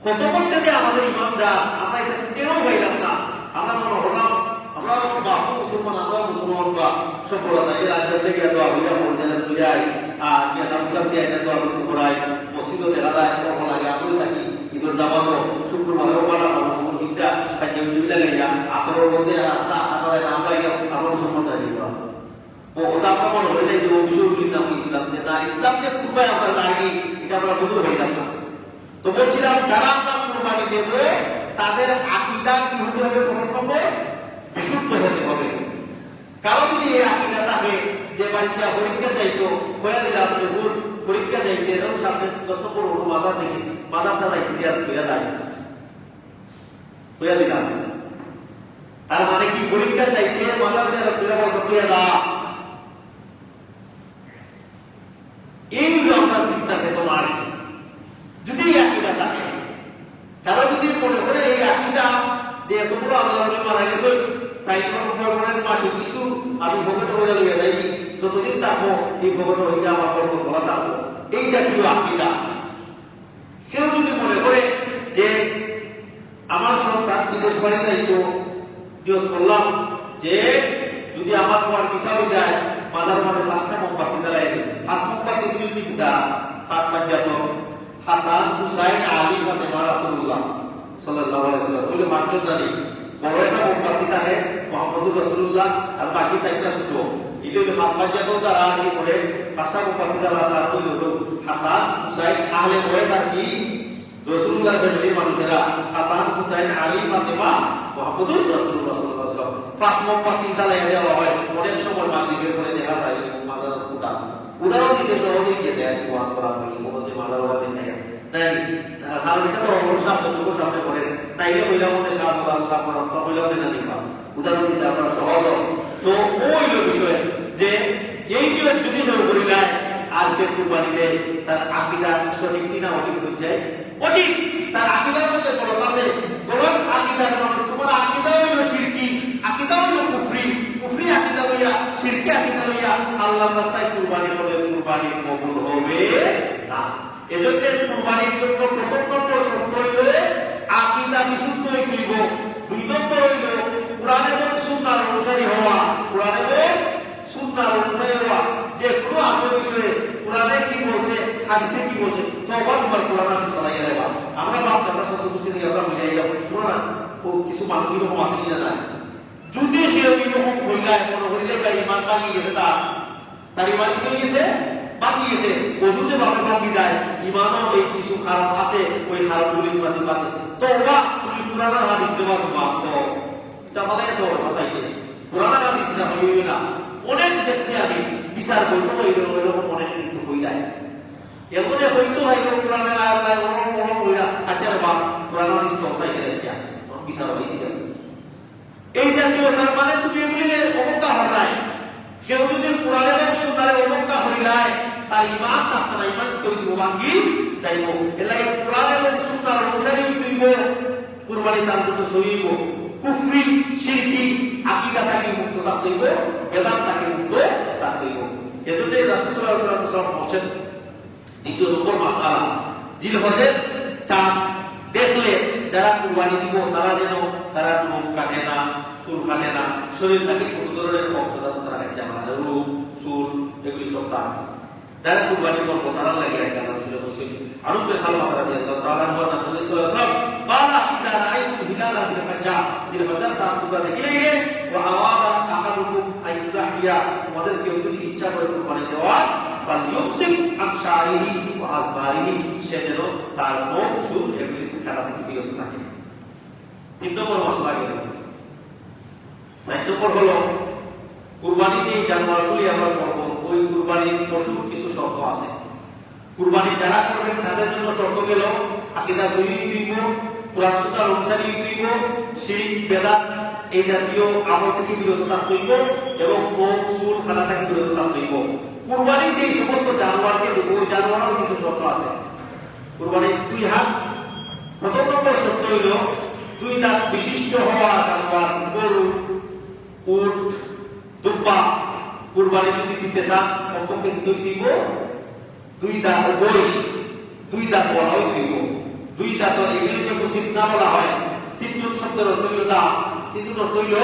কত করতে যে আমাদের ইমান যা আমরা এটা টেরও পাইলাম না। আমরা মনে হলাম আমরা মুসলমান, আমরা মুসলমান বা সফলতা এর আগে থেকে এত আবিরা পর্যায়ে চলে যায় আর গিয়ে সামসাম দিয়ে এটা তো আবু করায় মসজিদও দেখা যায় কখন লাগে আমি থাকি ঈদের জামাতও শুক্রবারেও পালা আমার সময় বিদ্যা তাকে জুবিলা গাইয়া আচরণ মধ্যে রাস্তা আটা আমরা আমার মুসলমান থাকি ওটা আমরা মনে হয়ে যায় যে ও বিষয়গুলির নাম ইসলাম, যে না ইসলাম যে কুরবানি আমরা জানি এটা আমরা বুঝতে পারলাম না। তো বলছিলাম যারা আমরা কুরবানি দেব তাদের আকীদা কি হতে হবে? প্রথম নম্বর বিশুদ্ধ হতে হবে। কারো যদি এই আকীদা থাকে যে বাচ্চা পরীক্ষা যাইতো হয়ে দিলাম পরীক্ষা যাইতে এরকম সামনে 10 নম্বর হলো মাজার দেখিস, মাজারটা যাইতে আর ফিরে যাইস হয়ে দিলাম, তার মানে কি পরীক্ষা যাইতে মাজার যারা ফিরে বলতে ফিরে যা, এইগুলো আমরা চিন্তা চেতনা আর কি। যদি এই আকীদা থাকে, তারা যদি মনে করে এই আকীদা যে এত বড় আল্লাহ মারা গেছে তাই ফগরের মাটি কিছু আমি ফগর হয়ে লিয়ে যাই, যতদিন থাকবো এই ফগর হইতে আমার গল্প বলা থাকবো, এই জাতীয় আকীদা। সেও যদি মনে করে যে আমার সন্তান বিদেশ বাড়ি যাইতো নিয়ত করলাম যে যদি আমার পর ভিসা হয়ে যায় মাঝার মাঝে 5টা মোমবাতি জ্বালাই দিই, 5 মোমবাতি সিলবি কিতা 5 পাঁচজাত হাসান হুসাইন আলী ফাতেমা রাসূলুল্লাহ সাল্লাল্লাহু আলাইহি ওয়াসাল্লাম ওই মানজন জানি বড় একটা মোমবাতি থাকে মুহাম্মদুর রাসূলুল্লাহ আর বাকি 4টা ছোট, এই যে 5 পাঁচজাত যারা কি করে 5টা মোমবাতি জ্বালা তার ওই হলো হাসান হুসাইন আহলে বয়ত আর কি রাসূলুল্লাহর ফ্যামিলির মানুষেরা হাসান হুসাইন আলী ফাতেমা মুহাম্মদুর রাসূলুল্লাহ সাল্লাল্লাহু আলাইহি ওয়াসাল্লাম 5 মোমবাতি জ্বালাইয়া দেওয়া হয়। অনেক সময় মাগরিবের পরে দেখা যায় মাজারের উদাহরণ দিতে সহজেই গেছে আর কি ওয়াজ করা থাকে যে মাজার ওরা দেখে তাই কারণ এটা তো অন্য সামনে করে তাইলে মহিলা মধ্যে উদাহরণ দিতে আপনার সহজ। তো ওই বিষয় যে এই যদি করি নাই আর সে কুরবানি দেয় তার আকীদা সঠিক কিনা অঠিক হয়ে যায়, অঠিক তার আকীদার মধ্যে গলত আছে, গলত আকীদার মানুষ তোমার আকীদা হইল শিরকি, আকীদা হইল কুফরি আকীদা লইয়া শিরকি আকীদা লইয়া আল্লাহর রাস্তায় কুরবানি করলে কুরবানি কবুল হবে না। এজন্য কুরবানির জন্য প্রথম নম্বর শর্ত হইল আকীদা বিশুদ্ধ হইতে হইব, 2 নম্বর হইল কুরআন এবং সুন্নাহর অনুসারী হওয়া, কুরআন এবং সুন্নাহর অনুসারী হওয়া। যে কোনো আসল বিষয়ে কোরআনে কি বলছে হাদিসে কি বলছে তওবা তোমার কোরআন হাদিস চালাইয়া দেবা। আমরা বাপ দাদা সত্য কিছু নিয়ে আমরা মিলাই যাব শোনা ও কিছু মানুষ এরকম আছে কিনা না, যদি কেউ এরকম হইলায় কোনো হইলে বা ইমান ভাঙি গেছে তার ইমান কি হয়ে গেছে বাকি গেছে, ওষু যে ভাবে বাকি যায় ইমানও এই কিছু খারাপ আছে ওই খারাপ গুলির বাকি বাকি তওবা তুমি কোরআন হাদিস দেবা তোমার তো এটা বলে তো কথাইতে কোরআন হাদিস না হইবে না। অনেক দেখছি আমি বিচার বইতো ওইরকম অনেক কিন্তু হই যায় এমনে হইতো হইতো কোরআনের আয়াত ওরকম হইলা আচ্ছা রে বাপ কোরআন হাদিস তো সাইকে দেখিয়া বিচার হইছে এই জাতীয়। তার মানে তুমি এগুলিকে অবজ্ঞা হরাই, কেউ যদি কোরআন এবং সুন্নাহর অবজ্ঞা হরিলায় তার ঈমান থাকতে না, ঈমান তো ভাঙ্গি যাইব। এর লাগে কোরআন এবং সুন্নাহর অনুসারী হইব, কুরবানি তার জন্য সহি হইব, কুফরি শিরকি আকীদা থেকে মুক্ত থাকতে থাকতে হইব, বেদাত তাকে মুক্ত থাকতে হইব। এজন্যই রাসূল সাল্লাল্লাহু আলাইহি ওয়াসাল্লাম বলছেন দ্বিতীয় নম্বর মাসআলা, জিলহজের চাঁদ দেখলে যারা কুরবানি দিব তারা রূপ কাটে না, চুল কাটে না, শরীর থেকে কোনো ধরনের অংশদান তারা একটা মানে রূপ চুল এগুলি সব তার যারা কুরবানি করবো তারা লাগে একটা রাসূল বলেছেন আরুবে সালমা রাদিয়াল্লাহু তাআলা আনহু নবী সাল্লাল্লাহু আলাইহি ওয়াসাল্লাম ক্বালা ইযা রাআইতুম হিলালা বিল হজ্জা, জিলহজ্জার চাঁদ তোমরা দেখলে ওয়া আওয়াদা আহাদুকুম আইয়ুদাহিয়া, তোমাদের কেউ যদি ইচ্ছা করে কুরবানি দেওয়া ফালইউকসিম আন শারিহি ওয়া আসবারিহি, সে যেন তার মুখ চুল এগুলি কাটা থেকে বিরত থাকে। 3 নম্বর মাসলা গেল। 4 নম্বর হলো কুরবানি যে জানোয়ারগুলি আমরা করব ওই কুরবানির পশুর কিছু শর্ত আছে। কুরবানি যারা করবেন তাদের জন্য শর্ত গেল আকীদা সহিহ হইব, কোরআন সুন্নাহর অনুসারী হইব, শিরক বেদাত এই জাতীয় আমল থেকে বিরত থাকতে হইব এবং মুখ চুল কাটা থেকে বিরত থাকতে হইব। কুরবানি যে সমস্ত জানোয়ারকে দেব ওই জানোয়ারের কিছু শর্ত আছে। কুরবানির 2 হাত, প্রথম নম্বর শর্ত হইল 2 দাঁত বিশিষ্ট হওয়া জানোয়ার, গরু, উট, দুব্বা কুরবানি যদি দিতে চান কমপক্ষে দুই দাঁত বয়স, 2 দাঁত বলা হইব। 2 দাঁত এগুলিকে মুসিব না বলা হয়। সিদ্দুন শব্দের অর্থ হইল দাঁত, সিদ্দুন অর্থ হইল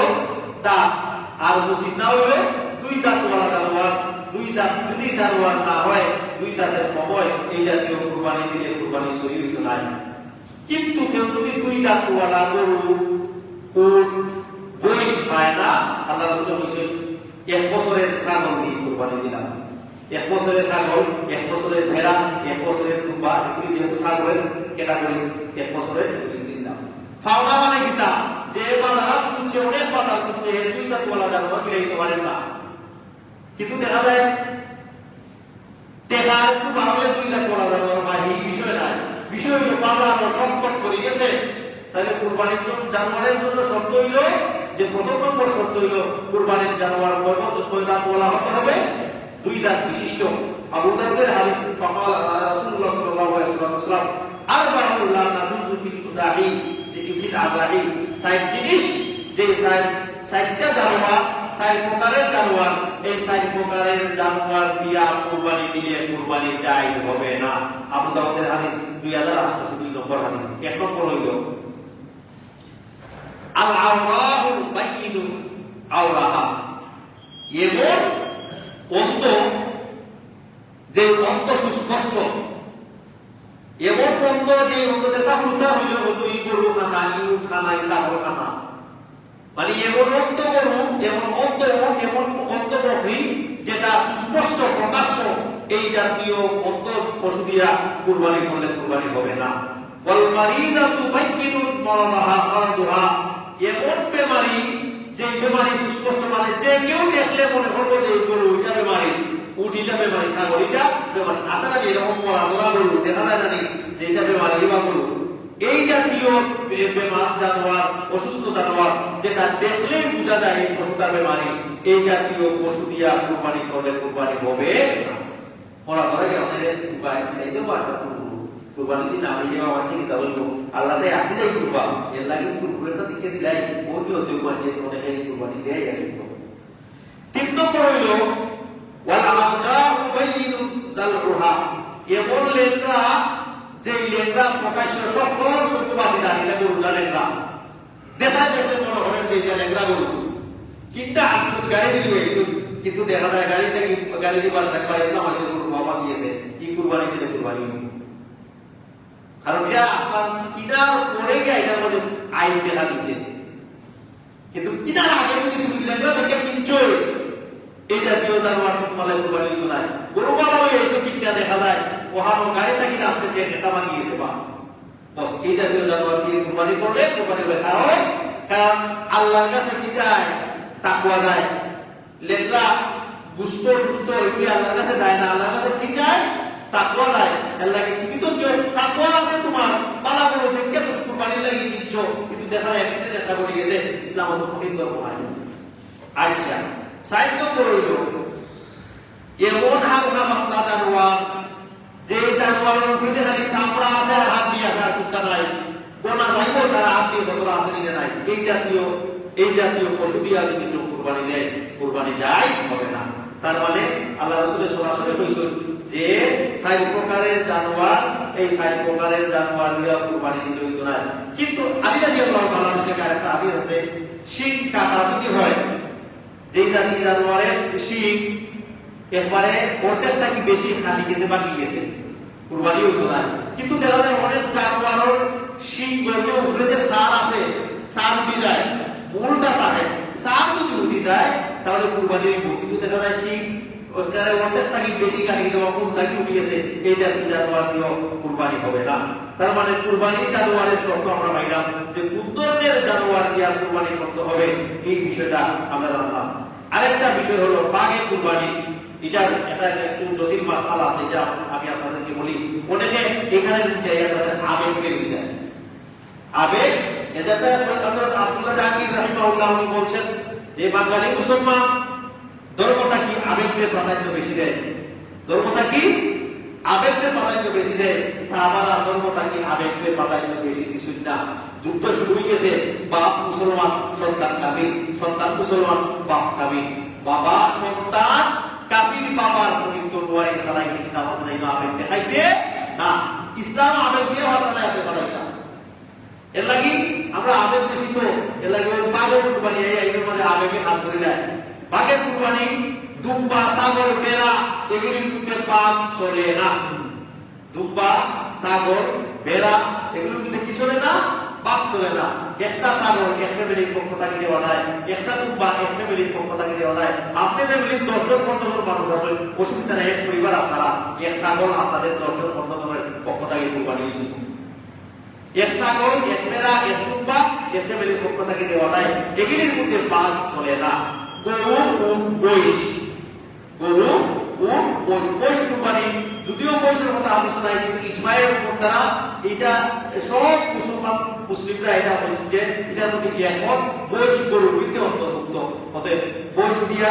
দাঁত, আর মুসিব না হইল 2 দাঁত ওয়ালা জানোয়ার। 2 দাঁত যদি জানোয়ার না হয় 2 দাঁতের সময় এই জাতীয় কুরবানি দিলে কুরবানি সহি হইতো না। কিন্তু কেউ যদি 2 দাঁত ওয়ালা গরু, উট বয়স পায় না, আল্লাহ রাসূল বলেছেন 1 বছরের ছাগল দিয়ে কুরবানি দিলাম। 1 বছরের ছাগল, 1 বছরের ভেড়া, 1 বছরের দুব্বা, এগুলি যেহেতু ছাগলের ক্যাটাগরি 1 বছরের দিলাম। ফাওনা মানে কিতা যে বাজার খুঁজছে, অনেক বাজার খুঁজছে 2 দাঁত ওয়ালা জানোয়ার মিলাইতে পারেন না। কিন্তু দেখা যায় টেকা একটু বাড়লে 2 দাঁত ওয়ালা জানোয়ার বা এই বিষয় নাই। বিষয় হলো বাজার সংকট করে গেছে, তাহলে কুরবানির জন্য জানোয়ারের জন্য শর্ত হইল যে প্রথম নম্বর শর্ত হইল কুরবানির জানোয়ার কয় দাঁত ওয়ালা হতে হবে, 2 দাঁত বিশিষ্ট। আবু দাউদের হাদিস ফাকাল রাসূলুল্লাহ সাল্লাল্লাহু আলাইহি ওয়াসাল্লাম আরবাউন লা নাজুজু ফিল উযাহি, যে ফিল আযাহি 60 জিনিস, যে 60টা জানোয়ার 4 প্রকারের জানোয়ার, এই 4 প্রকারের জানোয়ার দিয়া কুরবানি দিলে কুরবানি জায়েজ হবে না। আবু দাউদের হাদিস 2802 নম্বর হাদিস। 1 নম্বর হইল আল আওরাহু বাইয়িনু আওরাহা, এমন অন্ত যে অন্ত সুস্পষ্ট, এমন অন্ত যে অন্ত দেশা ফুটা হইল এই গরু খানা, ইউট খানা, ছাগল খানা, মানে এমন অন্ত গরু, এমন অন্ত উট, এমন অন্ত বকরি যেটা সুস্পষ্ট প্রকাশ্য, এই জাতীয় অন্ত পশু দিয়া কুরবানি করলে কুরবানি হবে না। ওয়াল মারিদাতু বাইয়িনুন মারাদাহা, এমন বেমারি যে বেমারি সুস্পষ্ট, মানে যে কেউ দেখলে মনে করবো যে এই গরু এটা বেমারি, উট এটা বেমারি, ছাগল এটা বেমারি। আসলে এরকম মরা গরু দেখা যায় জানি যে এটা বেমারি বা গরু, এই জাতীয় বেমার জানোয়ার, অসুস্থ জানোয়ার যেটা দেখলে বোঝা যায় এই পশুটা বেমারি, এই জাতীয় পশু দিয়া কুরবানি করলে কুরবানি হবে না। মরা ধরা গিয়ে আমাদের কুরবানি দিন আমি যে আমার ঠিক তা বলবো আল্লাহটাই আপনি যাই কুরবান এর লাগে কুরবানিটা দিকে দিলাই ওই হতে পারে অনেক এই কুরবানি দেয় আছে। 3 নম্বর হইল ওয়াল আমজাউ বাইয়িনু জালরুহা, এমন লেখা যে লেখা প্রকাশ্য সকল সুখবাসী জানিলে গরু লেখা দেশা দেখলে মনে করেন যে লেখা গরু কিনটা আচ্ছুত গাড়ি দিলি হয়েছে, কিন্তু দেখা যায় গাড়ি দিবার দেখবার ইসলাম হয়তো গরু বাবা দিয়েছে কি কুরবানি দিলে কুরবানি, কারণ এটা আপনার কিনার পরে গিয়ে এটার মধ্যে আইন দেখা দিচ্ছে। কিন্তু কিনার আগে যদি তুমি লেখা দেখে কিনছো এই জাতীয় জানোয়ার তোমালে কুরবানি দিতে নাই। গরু বাবা হয়েছে কিনটা দেখা যায় ওহানো গাড়ি থাকি না আপনি যে এটা মাগিয়েছে বা বস, এই জাতীয় জানোয়ার দিয়ে কুরবানি করলে কুরবানি লেখা হয়। কারণ আল্লাহর কাছে কি যায়, তাকওয়া যায়, লেখা গুস্ত এগুলি আল্লাহর কাছে যায় না, আল্লাহর কাছে কি যায়, তাকওয়া যায়। আল্লাহকে তুমি তো তাকওয়া আছে তোমার, পালা বলো দেখে তো কুরবানি লাগি দিচ্ছ, কিন্তু দেখা যায় অ্যাক্সিডেন্ট একটা ঘটে গেছে, ইসলাম তো কঠিন ধর্ম হয়। আচ্ছা 4 নম্বর হইল এমন হালকা পাতলা জানোয়ার যে জানোয়ারের উপরে খালি চামড়া আছে আর হাত দিয়ে আছে আর কুত্তা নাই, গোনা যাইব তারা হাত দিয়ে কতটা আছে নিতে নাই, এই জাতীয় এই জাতীয় পশু দিয়ে যদি কেউ কুরবানি দেয়, কুরবানি জায়েজ হবে না। তার মানে আল্লাহ রাসূলের সরাসরি কইছেন যে 4 প্রকারের জানোয়ার, এই 4 প্রকারের জানোয়ার দিয়ে কুরবানি দিতে হইতো না। কিন্তু আলী রাদিয়াল্লাহু তাআলা থেকে আরেকটা হাদিস আছে, শিং কাটা যদি হয়, যেই জাতি জানোয়ারের শিং একবারে অর্ধেকটা কি বেশি খালি গেছে বা কি গেছে, কুরবানি হইতো না। কিন্তু দেখা যায় অনেক জানোয়ারের শিং গুলো উপরে যে সার আছে, সার উঠে যায়, মূলটা থাকে, সার যদি উঠে যায় তাহলে কুরবানি হইব। কিন্তু দেখা যায় শিং ওখানে অর্ধেকটা কি বেশি কাটি গেছে বা মূলটা কি উঠে গেছে, এই জাতি জানোয়ার দিয়েও কুরবানি হবে না। তার মানে কুরবানি জানোয়ারের শর্ত আমরা পাইলাম যে কোন ধরনের জানোয়ার দিয়ে কুরবানি করতে হবে, এই বিষয়টা আমরা জানলাম। আরেকটা বিষয় হলো বাঘে কুরবানি। এটা একটু জটিল মাসআলা আছে, যা আমি আপনাদেরকে বলি। অনেকে এখানে তাদের আবেগ বেরিয়ে যায়, আবেগ। এটা হযরত আব্দুল্লাহ জাহাঙ্গীর রাহিমাহুল্লাহ উনি বলছেন যে বাঙালি মুসলমান ধর্মটা কি আবেগকে প্রাধান্য বেশি দেয়, ধর্মটা কি আবেগকে প্রাধান্য বেশি দেয়। সাহাবারা ধর্মটা কি আবেগকে প্রাধান্য বেশি দিছেন না। যুদ্ধ শুরু হয়ে গেছে, বাপ মুসলমান সন্তান কাফির, সন্তান মুসলমান বাপ কাফির, বাবা সন্তান কাফির, বাবার প্রতি তরবারি চালাইতে কিতাব চালাইতে আবেগ দেখাইছে না। ইসলাম আবেগ দিয়ে হওয়ার আবেগ চালাইতে, এর লাগি আমরা আবেগ বেশি, তো এর লাগি ওই বাঘের কুরবানি এর মধ্যে আবেগে কাজ করে দেয়। বাঘের কুরবানি দুম্বা, ছাগল, ভেড়া এগুলির মধ্যে বাঘ চলে না। দুম্বা, ছাগল, ভেড়া এগুলির মধ্যে কি চলে না? বাঘ চলে না। একটা ছাগল এক ফ্যামিলির পক্ষ থেকে দেওয়া যায়, একটা দুম্বা এক ফ্যামিলির পক্ষ থেকে দেওয়া যায়। আপনি ফ্যামিলির 10 জন 15 জন মানুষ আছেন, অসুবিধা নেই, এক পরিবার আপনারা, এক ছাগল আপনাদের 10 জন 15 জনের পক্ষ থেকে কুরবানি হয়েছে। এক ছাগল, এক ভেড়া, এক দুম্বা এক ফ্যামিলির পক্ষ থেকে দেওয়া যায়, এগুলির মধ্যে বাঘ চলে না। গরু, উট, মহিষ, গরু, উট, মহিষ, মহিষ কুরবানি যদিও মহিষের কথা হাদিস নাই, কিন্তু ইজমায়ের দ্বারা এটা সব মুসলিমরা এটা বলছেন যে এটার মধ্যে একমত, মহিষ গরুর মধ্যে অন্তর্ভুক্ত। অতএব মহিষ দিয়া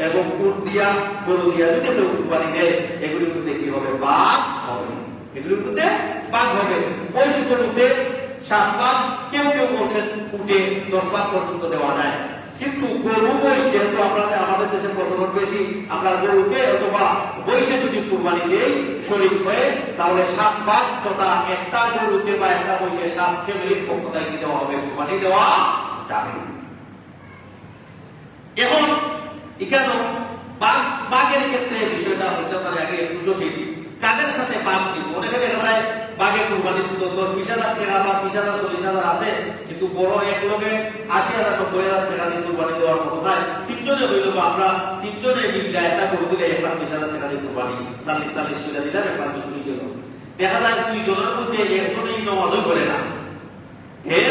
এবং উট দিয়া, গরু দিয়া যদি কেউ কুরবানি দেয়, এগুলির মধ্যে কি হবে? বাঘ হবে, এগুলির মধ্যে বাঘ হবে। মহিষ গরুতে 7 ভাগ, কেউ কেউ বলছেন উটে 10 ভাগ পর্যন্ত দেওয়া যায়। কিন্তু গরু মহিষ যেহেতু আমাদের দেশে প্রচলন বেশি, আমরা গরুতে অথবা মহিষে যদি কুরবানি দেই শরীক হয়ে, তাহলে 7 ভাগ তথা একটা গরুতে বা একটা মহিষে 7 ফ্যামিলির পক্ষ থেকে দেওয়া হবে, কুরবানি দেওয়া যাবে। এখন এখানে বাঘের ক্ষেত্রে বিষয়টা হচ্ছে মানে আগে একটু জটিল। কাদের সাথে বাঘ দিব? অনেকে দেখা যায় বাঘে কুরবানি দিত 10-20 হাজার টাকা বা 20,000 40,000 আছে, কিন্তু বড় এক লোকে 80,000 90,000 টাকা দিয়ে কুরবানি দেওয়ার মতো নাই। 3 জনে হইল, আমরা 3 জনে মিলে একটা গরু দিলে 1,20,000 টাকা দিয়ে কুরবানি 40 করে দিলাম, 1,20,000 হয়ে গেল। দেখা যায় 2 জনের মধ্যে একজনেই নামাজই করে না,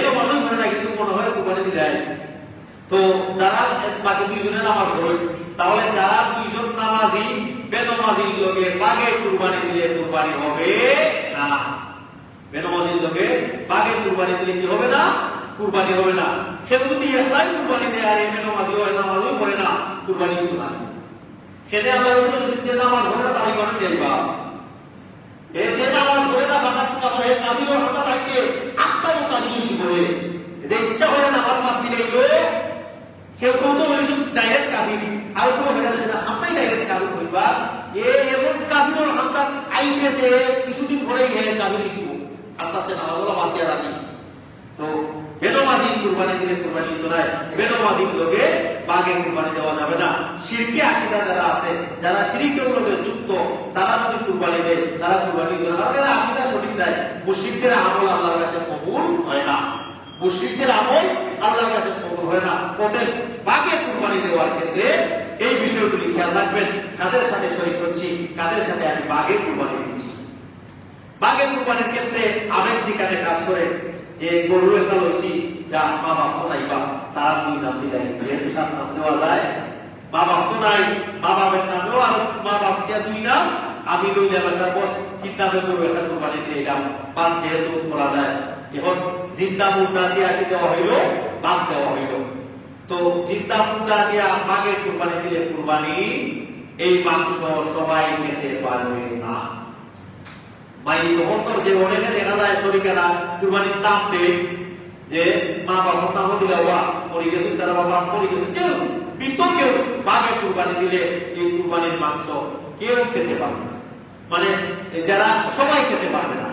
নামাজই করে না, কিন্তু মনে হয় কুরবানি দিলে। তো যারা বাকি 2 জনে নামাজ পড়ে, তাহলে যারা 2 জন নামাজি বেনামাজির লোকে বাঘে কুরবানি দিলে কুরবানি হবে না। বেনামাজির লোকে বাঘে কুরবানি দিলে কি হবে না? কুরবানি হবে না। সে যদি একলাই কুরবানি দেয় আর বেনামাজি হয়, নামাজও পড়ে না, কুরবানি হতো না। সেটা আল্লাহ রাসূল যে নামাজ পড়ে না তাই করে দেবা, এই যে নামাজ পড়ে না বাঘা কাপড়ে কাজির হাতে পাচ্ছে আস্তাও কাজি কি করে, যে ইচ্ছা করে নামাজ বাদ দিলেই লোক কেউ কেউ তো বলেছেন ডাইরেক্ট কাফির, আর কোনো বেটার সেটা হামটাই ডাইরেক্ট কাফির হইবা। এমন কাফিরুল হামদার আইসে যে কিছুদিন পরেই কাফির দিব, আস্তে আস্তে নামাজগুলো বাদ দেওয়া যাবে। তো বেনামাজি কুরবানি দিলে কুরবানি দিতে নাই, বেনামাজি লোকে বাঘে কুরবানি দেওয়া যাবে না। শিরকি আকীদা যারা আছে, যারা শিরকের লগে যুক্ত, তারা যদি কুরবানি দেয়, তারা কুরবানি দিবে না। কারণ এরা আকীদা সঠিক নাই। মুশরিকদের আমল আল্লাহর কাছে কবুল হয় না, মুশরিকদের আমল আল্লাহর কাছে কবুল হয় না। অতএব বাঘে কুরবানি দেওয়ার ক্ষেত্রে এই বিষয়গুলি খেয়াল রাখবেন, কাদের সাথে শরীক হচ্ছি, কাদের সাথে আমি বাঘে কুরবানি দিচ্ছি। বাঘে কুরবানির ক্ষেত্রে আবেগ যেখানে কাজ করে, যে গরু একটা লইছি, যা মা বাপ তো নাই, বা তার 2 নাম দিলাই, যেহেতু 7 নাম দেওয়া যায়, মা বাপ তো নাই, মা বাপের নামেও আর মা বাপ দিয়া 2 নাম, আমি লইলাম একটা বস 3 নামে গরু একটা কুরবানি দিলাম, বাঘ যেহেতু করা যায়। এখন জিন্দা মুর্দা দিয়া কি দেওয়া হইল? বাঘ দেওয়া হইল। তো জিন্দা মুর্দা দিয়া বাঘের কুরবানি দিলে কুরবানি এই মাংস সবাই খেতে পারবে না। মাই তখন যে অনেকে দেখা যায় শরীকেরা কুরবানির দাম দেয়, যে মা বাবার নাম দিলে বাবা মরে গেছেন, তারা বাবা মরে গেছেন, কেউ কেউ বাঘে কুরবানি দিলে এই কুরবানির মাংস কেউ খেতে পারবে না, মানে যারা সবাই খেতে পারবে না।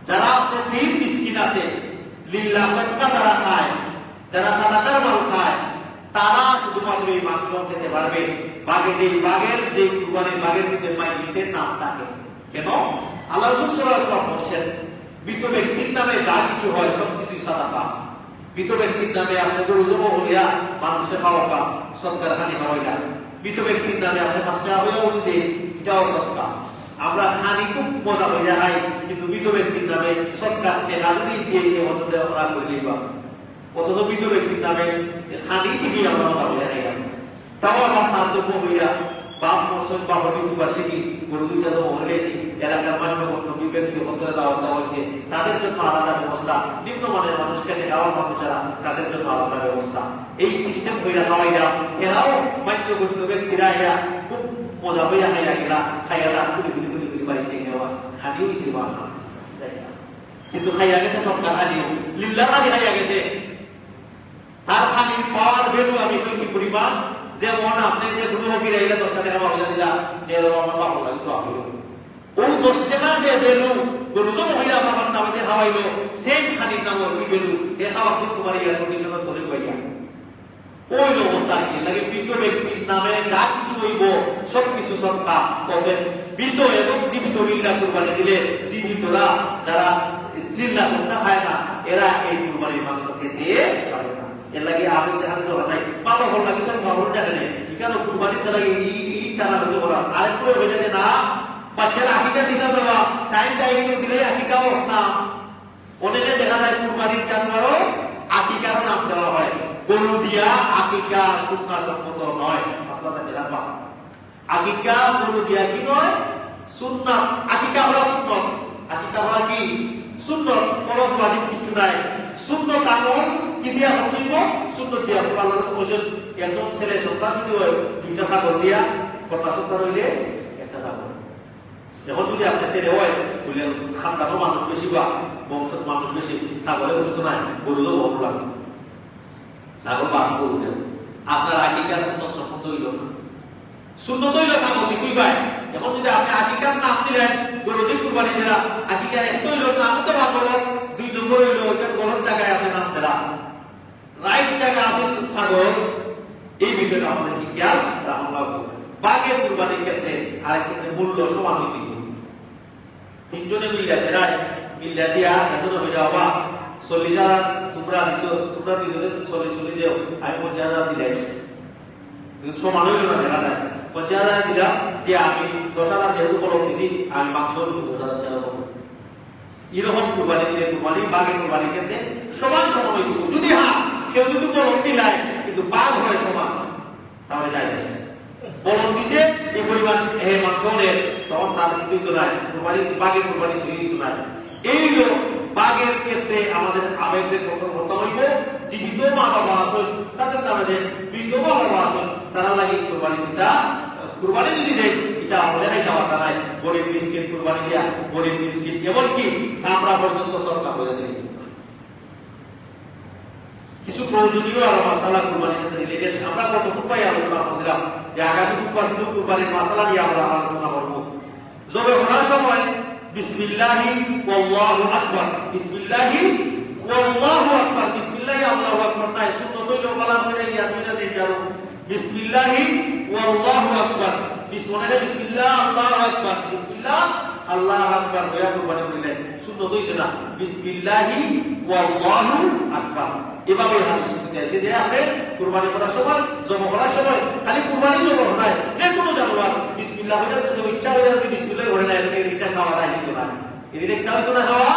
যারা ফকির মিসকিন আছে, লিল্লাহ সাদকা যারা খায়, যারা সাদাকার মাল খায়, তারা শুধুমাত্র এই মাংস খেতে পারবে। বাঘের যে কুরবানির বাঘের মধ্যে মাইকিতের নাম থাকে কেন? আল্লাহ রাসূল সাল্লাল্লাহু আলাইহি ওয়াসাল্লাম বলেছেন, মৃত ব্যক্তির নামে যা কিছু হয় সবকিছুই সাদাকা। মৃত ব্যক্তির নামে আপনি গরু জবাই হইয়া মানুষকে খাওয়াবা, সদকার খানি খাওয়াইলা। মৃত ব্যক্তির নামে আপনি 5 টাকা হইয়াও যদি এটাও সদকা। আমরা খানি খুব মজা হয়ে যায়, কিন্তু মৃত ব্যক্তির নামে সদকার টাকা যদি দিয়ে অত দেওয়া করে নিবা, অথচ মৃত ব্যক্তির নামে খানি থেকে আমরা মজা হয়ে যায়। তাও আমার তান্তব্য হইয়া বাপ মরসদ বাবার মৃত্যুবার্ষিকী গরু 2টা জমা হয়ে গেছি, এলাকার মান্যগণ্য ব্যক্তি হতে দেওয়া হয়েছে, তাদের জন্য আলাদা ব্যবস্থা। নিম্নমানের মানুষ খেটে খাওয়ার মানুষ যারা, তাদের জন্য আলাদা ব্যবস্থা। এই সিস্টেম হইয়া খাওয়াইরা এরাও মান্যগণ্য ব্যক্তিরা ইয়া খুব মজা হইয়া খাইয়া গেলা, খাইয়া দাঁত গুলি গুলি গুলি গুলি বাড়িতে নেওয়া খালি হয়েছে বা কিন্তু খাইয়া গেছে সব খালি লিল্লাহ খালি খাইয়া গেছে। তার খালি পাওয়ার ভ্যালু আমি কি পরিমাণ, যেমন আপনি যে গরু হকিরা এলে 10 টাকা বাড়িয়ে দিলা, এরকম আমার বাবা লাগে তো আপনি ওই 10 টাকা যে ভ্যালু গরু যে মহিলা বাবার নামে যে খাওয়াইলো, সেম খানির নাম ওই ভ্যালু এ খাওয়া করতে পারি এয়ার কন্ডিশনার ধরে পাইয়া ওই অবস্থা কি লাগে। মৃত ব্যক্তির নামে যা কিছু হইব সবকিছু সদকা। তবে মৃত এবং জীবিত লিল্লাহ কুরবানি দিলে জীবিতরা যারা লিল্লাহ সদকা খায় না, এরা এই কুরবানির মাংস খেতে পারে না। এর লাগে আবেগ দেখাতে দরকার নাই, পাপা বল লাগে সব খবর দেখে নেই কেন কুরবানির খেলা এই টানা হতে বলা। আরেক করে হয়ে যায় না বাচ্চারা আকিকা দিতে দেওয়া টাইম দিলে আকিকাও না। অনেকে দেখা যায় কুরবানির জানোয়ারও আকিকারও নাম দেওয়া হয়। গরু দিয়া আকিকা সুন্নাহ সম্মত নয়, মাসলাটা রাখবা। আকিকা গরু দিয়া কি নয়, সুন্নাহ। আকিকা হলো সুন্নাত, আকিকা হলো কি সুন্নাত, ফরজ ওয়াজিব কিছু নাই। সুন্নাত আমল কি দিয়া হইব, সুন্নাত দিয়া আল্লাহর রাসূল বলেন একজন ছেলে সন্তান যদি হয় 2টা ছাগল দিয়া, কটা সন্তান হইলে একটা ছাগল। এখন যদি আপনি ছেলে হয় বলে খানদানো মানুষ বেশি বা বংশত মানুষ বেশি, ছাগলে বুঝতো নাই, গরুও বড় লাগে, ছাগল বাদ গরু দেব। আপনার আকিকা সুন্নাত সম্পন্ন হইল না, সুন্নাত হইল ছাগল কিছুই পায়। এখন যদি আপনি আকিকার নাম দিলেন, গরু দিয়ে কুরবানি দিলা, আকিকার এক হইল নাম তো বাদ বলেন, 2 নম্বর হইল ওইটা গলত জায়গায় আপনি নাম দিলা, রাইট জায়গায় আসেন ছাগল। এই বিষয়টা আমাদের কি খেয়াল রাখা লাগবে। বাঘের কুরবানির ক্ষেত্রে আরেক ক্ষেত্রে মূল্য সমান হইতে হবে। 3 জনে মিল্লা দেয়, মিল্লা দিয়া এখনো হয়ে যাওয়া 40,000 তোমরা দিছো, তোমরা দিলে 40 দেও, আমি 50,000 দিলাই, কিন্তু সমান হইল না। দেখা যায় 50,000 দিলাম যে আমি 10,000 যেহেতু বড় দিছি, আমি মাংস 10,000 টাকা পাবো। এরকম কুরবানি দিলে কুরবানি বাঘের কুরবানির ক্ষেত্রে সমান সমান হইতে হবে। যদি হ্যাঁ কেউ যদি বলন দিলায় কিন্তু বাঘ হয় সমান, তাহলে যাই আছে। বলন দিছে এই পরিমাণ মাংস নেয়, তখন তার কিন্তু নাই কুরবানি, বাঘের কুরবানি শুরু দিত নাই। এই লোক বাঘের ক্ষেত্রে আমাদের আবেগের প্রথম কথা হইব, জীবিত মা বাবা আসল তাদের নামে দেন, মৃত মা বাবা আসল তারা লাগে কুরবানি দিতা। কুরবানি যদি দেয় এটা আমাদের এই দাওয়াটা নাই, গরিব মিসকিন কুরবানি দেয়া, গরিব মিসকিন এমনকি চামড়া পর্যন্ত সরকার করে দেয়। কিছু প্রয়োজনীয় আর মাসালা কুরবানির সাথে রিলেটেড আমরা গত ফুটপাই আলোচনা করছিলাম যে আগামী ফুটপাই শুধু কুরবানির মাসালা নিয়ে আমরা আলোচনা করব। জবে করার সময় বিসমিল্লাহি ওয়াল্লাহু আকবার, বিসমিল্লাহি ওয়াল্লাহু আকবার, বিসমিল্লাহি আল্লাহু আকবার নাই, সুন্নাত হইলো বলা হয়ে যায় ইয়াদুনা দেন জানো বিসমিল্লাহি ওয়াল্লাহু আকবার, বিসমিল্লাহ আল্লাহু আকবার, বিসমিল্লাহ আল্লাহু আকবার হইয়া কুরবানি করিলেন। সুন্নাত হইছে না বিসমিল্লাহি ওয়াল্লাহু আকবার। এভাবে হাদিস মধ্যে আছে যে আপনি কুরবানি করার সময়, জবাই করার সময় খালি কুরবানি জবাই নয়, যে কোনো জানোয়ার বিসমিল্লাহ হইয়া যদি ইচ্ছা হইয়া যদি বিসমিল্লাহ করে না, এটা খাওয়া যায় দিত না, এটা হইতো না, খাওয়া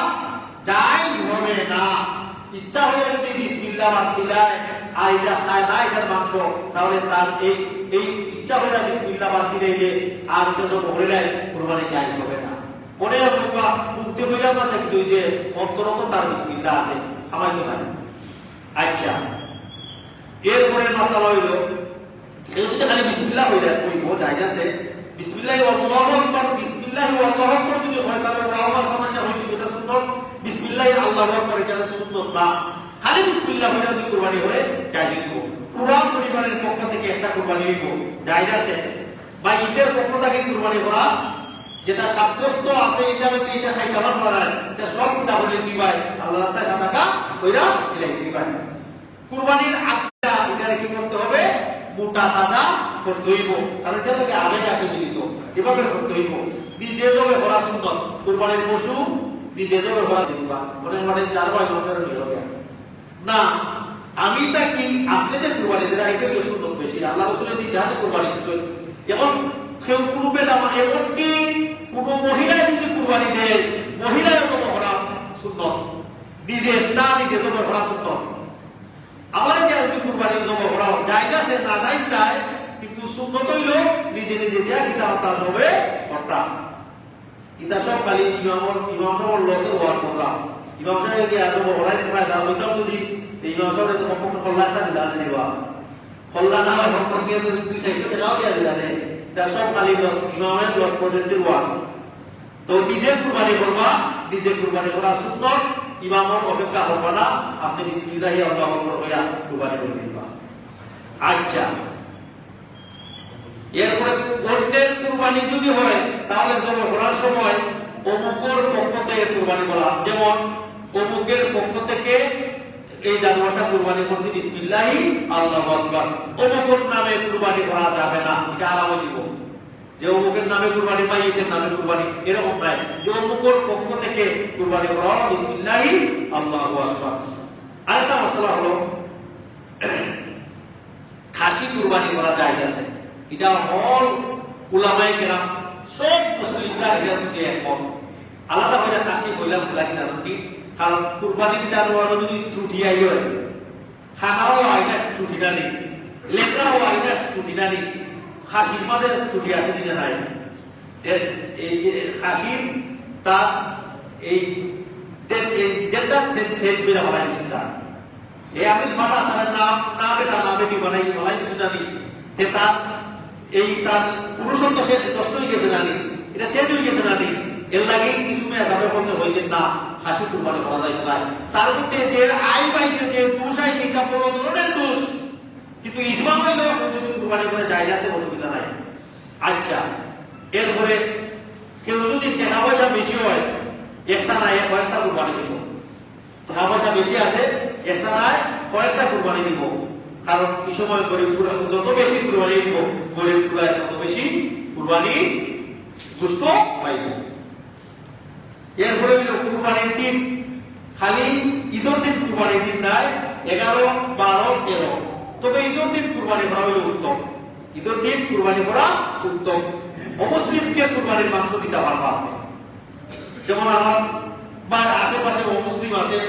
জায়েজ হবে না। ইচ্ছা হইয়া যদি বিসমিল্লাহ বাদ দিলায় আর এটা খায় না এটার মাংস, তাহলে তার এই ইচ্ছা হইয়া বিসমিল্লাহ বাদ দিলে আর এটা জবাই করে নেয়, কুরবানি জায়েজ হবে না। মনে রাখবা মুক্তি হইলাম না থাকি হইছে অন্তরত তার বিসমিল্লাহ আছে, খাওয়াইতো না। আচ্ছা, এরপরে মাসালা হইল কেউ যদি খালি বিসমিল্লাহ হইলে কইব জায়েজ আছে, বিসমিল্লাহি আল্লাহু আকবার, বিসমিল্লাহি আল্লাহু আকবার যদি হয় তাহলে রাওয়া সামান্য হইতো, এটা সুন্নাত। বিসমিল্লাহি আল্লাহু আকবার এটা সুন্নাত না। খালি বিসমিল্লাহ বলে যদি কুরবানি করে জায়েজ হইব। পুরা পরিবারের পক্ষ থেকে একটা কুরবানি হইব জায়েজ আছে, বা ঈদের পক্ষ থেকে কুরবানি করা যেটা সাব্যস্ত আছে এটা হইতে এটা খাইতে পারা যায়, এটা সব তাহলে কি ভাই আল্লাহ রাস্তায় টাকা কইরা এলাই কি ভাই। কুরবানির আগটা এটা কি করতে হবে, মোটা তাজা করতে হইব, কারণ এটা থেকে আগে আছে মিলিত, এভাবে করতে হইব। নিজে জবে করা সুন্নত, কুরবানির পশু নিজে জবে করা দিবা মনে মানে যার ভাই লোকের হইল না। আমি তা কি আপনি যে কুরবানি দেন এটা হইল সুন্নত বেশি, আল্লাহ রাসূলের নিজে হাতে কুরবানি দিছেন। এখন কেউ কোনো বেলা এমন কি কোনো মহিলা যদি কুরবানি দেয়, মহিলাও জবে করা সুন্নত, নিজে জবে করা সুন্নত। আমাদের যে আজকে কুরবানি জবে করা জায়েজ আছে না জায়েজ তাই, কিন্তু সুন্নত হইল নিজে দেয়া কিতাব তা জবে করতা। এটা সব খালি ইমাম সাহেব লসের ওয়ার করলাম, ইমাম সাহেব গিয়ে আসবো ওরাই ফায়দা হইতাম যদি ইমাম সাহেব তো সম্পূর্ণ কল্যাণটা দিলাম নিবা, কল্যাণ আমার সম্পর্কে 200 টাকাও দিয়া দিলাম, এটা সব খালি ইমামের লস পর্যন্ত ওয়াজ। তো নিজে কুরবানি করবা, নিজে কুরবানি করা সুন্নত, ইমামের অপেক্ষা করবা না, আপনি বিসমিল্লাহি আল্লাহু আকবার হইয়া কুরবানি করে দিবা। আচ্ছা, এরপরে অন্যের কুরবানি যদি হয় তাহলে জবে করার সময় অমুকের পক্ষ থেকে কুরবানি করা, যেমন অমুকের পক্ষ থেকে এই জানোয়ারটা কুরবানি করছি বিসমিল্লাহি আল্লাহু আকবার, অমুকের নামে কুরবানি করা যাবে না, এটা আলাদা জীবন। যে অমুকের নামে কুরবানি বা ঈদের নামে কুরবানি এরকম নাই, যে অমুকের পক্ষ থেকে কুরবানি করা বিসমিল্লাহি আল্লাহু আকবার। আরেকটা মাসলা হলো খাসি কুরবানি করা জায়েজ আছে, এটা অল উলামায়ে কেরাম সব মুসলিমরা এর মধ্যে একমত। আলাদা করে খাসি কইলাম লাগি না কি, কারণ কুরবানির জানোয়ার যদি ত্রুটি আই হয়, খানাও হয় না ত্রুটি না নেই, লেখাও হয় না ত্রুটি না নেই, খাসির মাঝে ত্রুটি আছে দিনে নাই। এই খাসির তার এই যেটা চেঞ্জ করে বানাই দিচ্ছেন, তার এই আসিল মাটা তার নাম বেটা না বেটি বানাই দিচ্ছেন জানি, তার এই তার পুরুষত্ব সে নষ্ট হয়ে গেছে জানি, এটা চেঞ্জ হয়ে গেছে জানি, এর লাগে কিছু মেয়ে বন্ধ হয়েছে না খাসি কুরবানি করা যায় না। তার মধ্যে যে আয় পাইছে, যে দোষ আইছে, এটা বড় ধরনের দোষ, কিন্তু ইজমা হইল যদি কুরবানি করে জায়েজ আছে, অসুবিধা নাই। আচ্ছা, এরপরে কেউ যদি টাকা পয়সা বেশি হয়, একটা নাই কয়েকটা কুরবানি দিব, টাকা পয়সা বেশি আছে একটা নাই কয়েকটা কুরবানি দিব, কারণ এই সময় গরিব যত বেশি কুরবানি দিব, গরিব পুরায় তত বেশি কুরবানি দুষ্ট পাইব। এরপরে হইল কুরবানির দিন, খালি ঈদের দিন কুরবানির দিন নাই, 11, 12, 13, তবে ঈদের দিন কুরবানি করা হইল উত্তম, ঈদের দিন কুরবানি করা উত্তম। অমুসলিমকে কুরবানির মাংস দিতে পারবা, যেমন আমার বা আশেপাশে অমুসলিম আছে,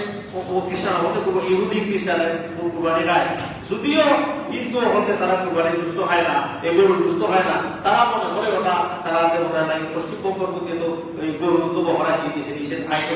খ্রিস্টান হতে ইহুদি খ্রিস্টানের কুরবানি খায়, যদিও হিন্দু হতে তারা কুরবানি দুষ্ট হয় না, এগুলো দুষ্ট হয় না, তারা মনে করে ওটা তারা মনে হয় পশ্চিমবঙ্গের মধ্যে তো ওই গরু জব করা কি নিষেধ আইন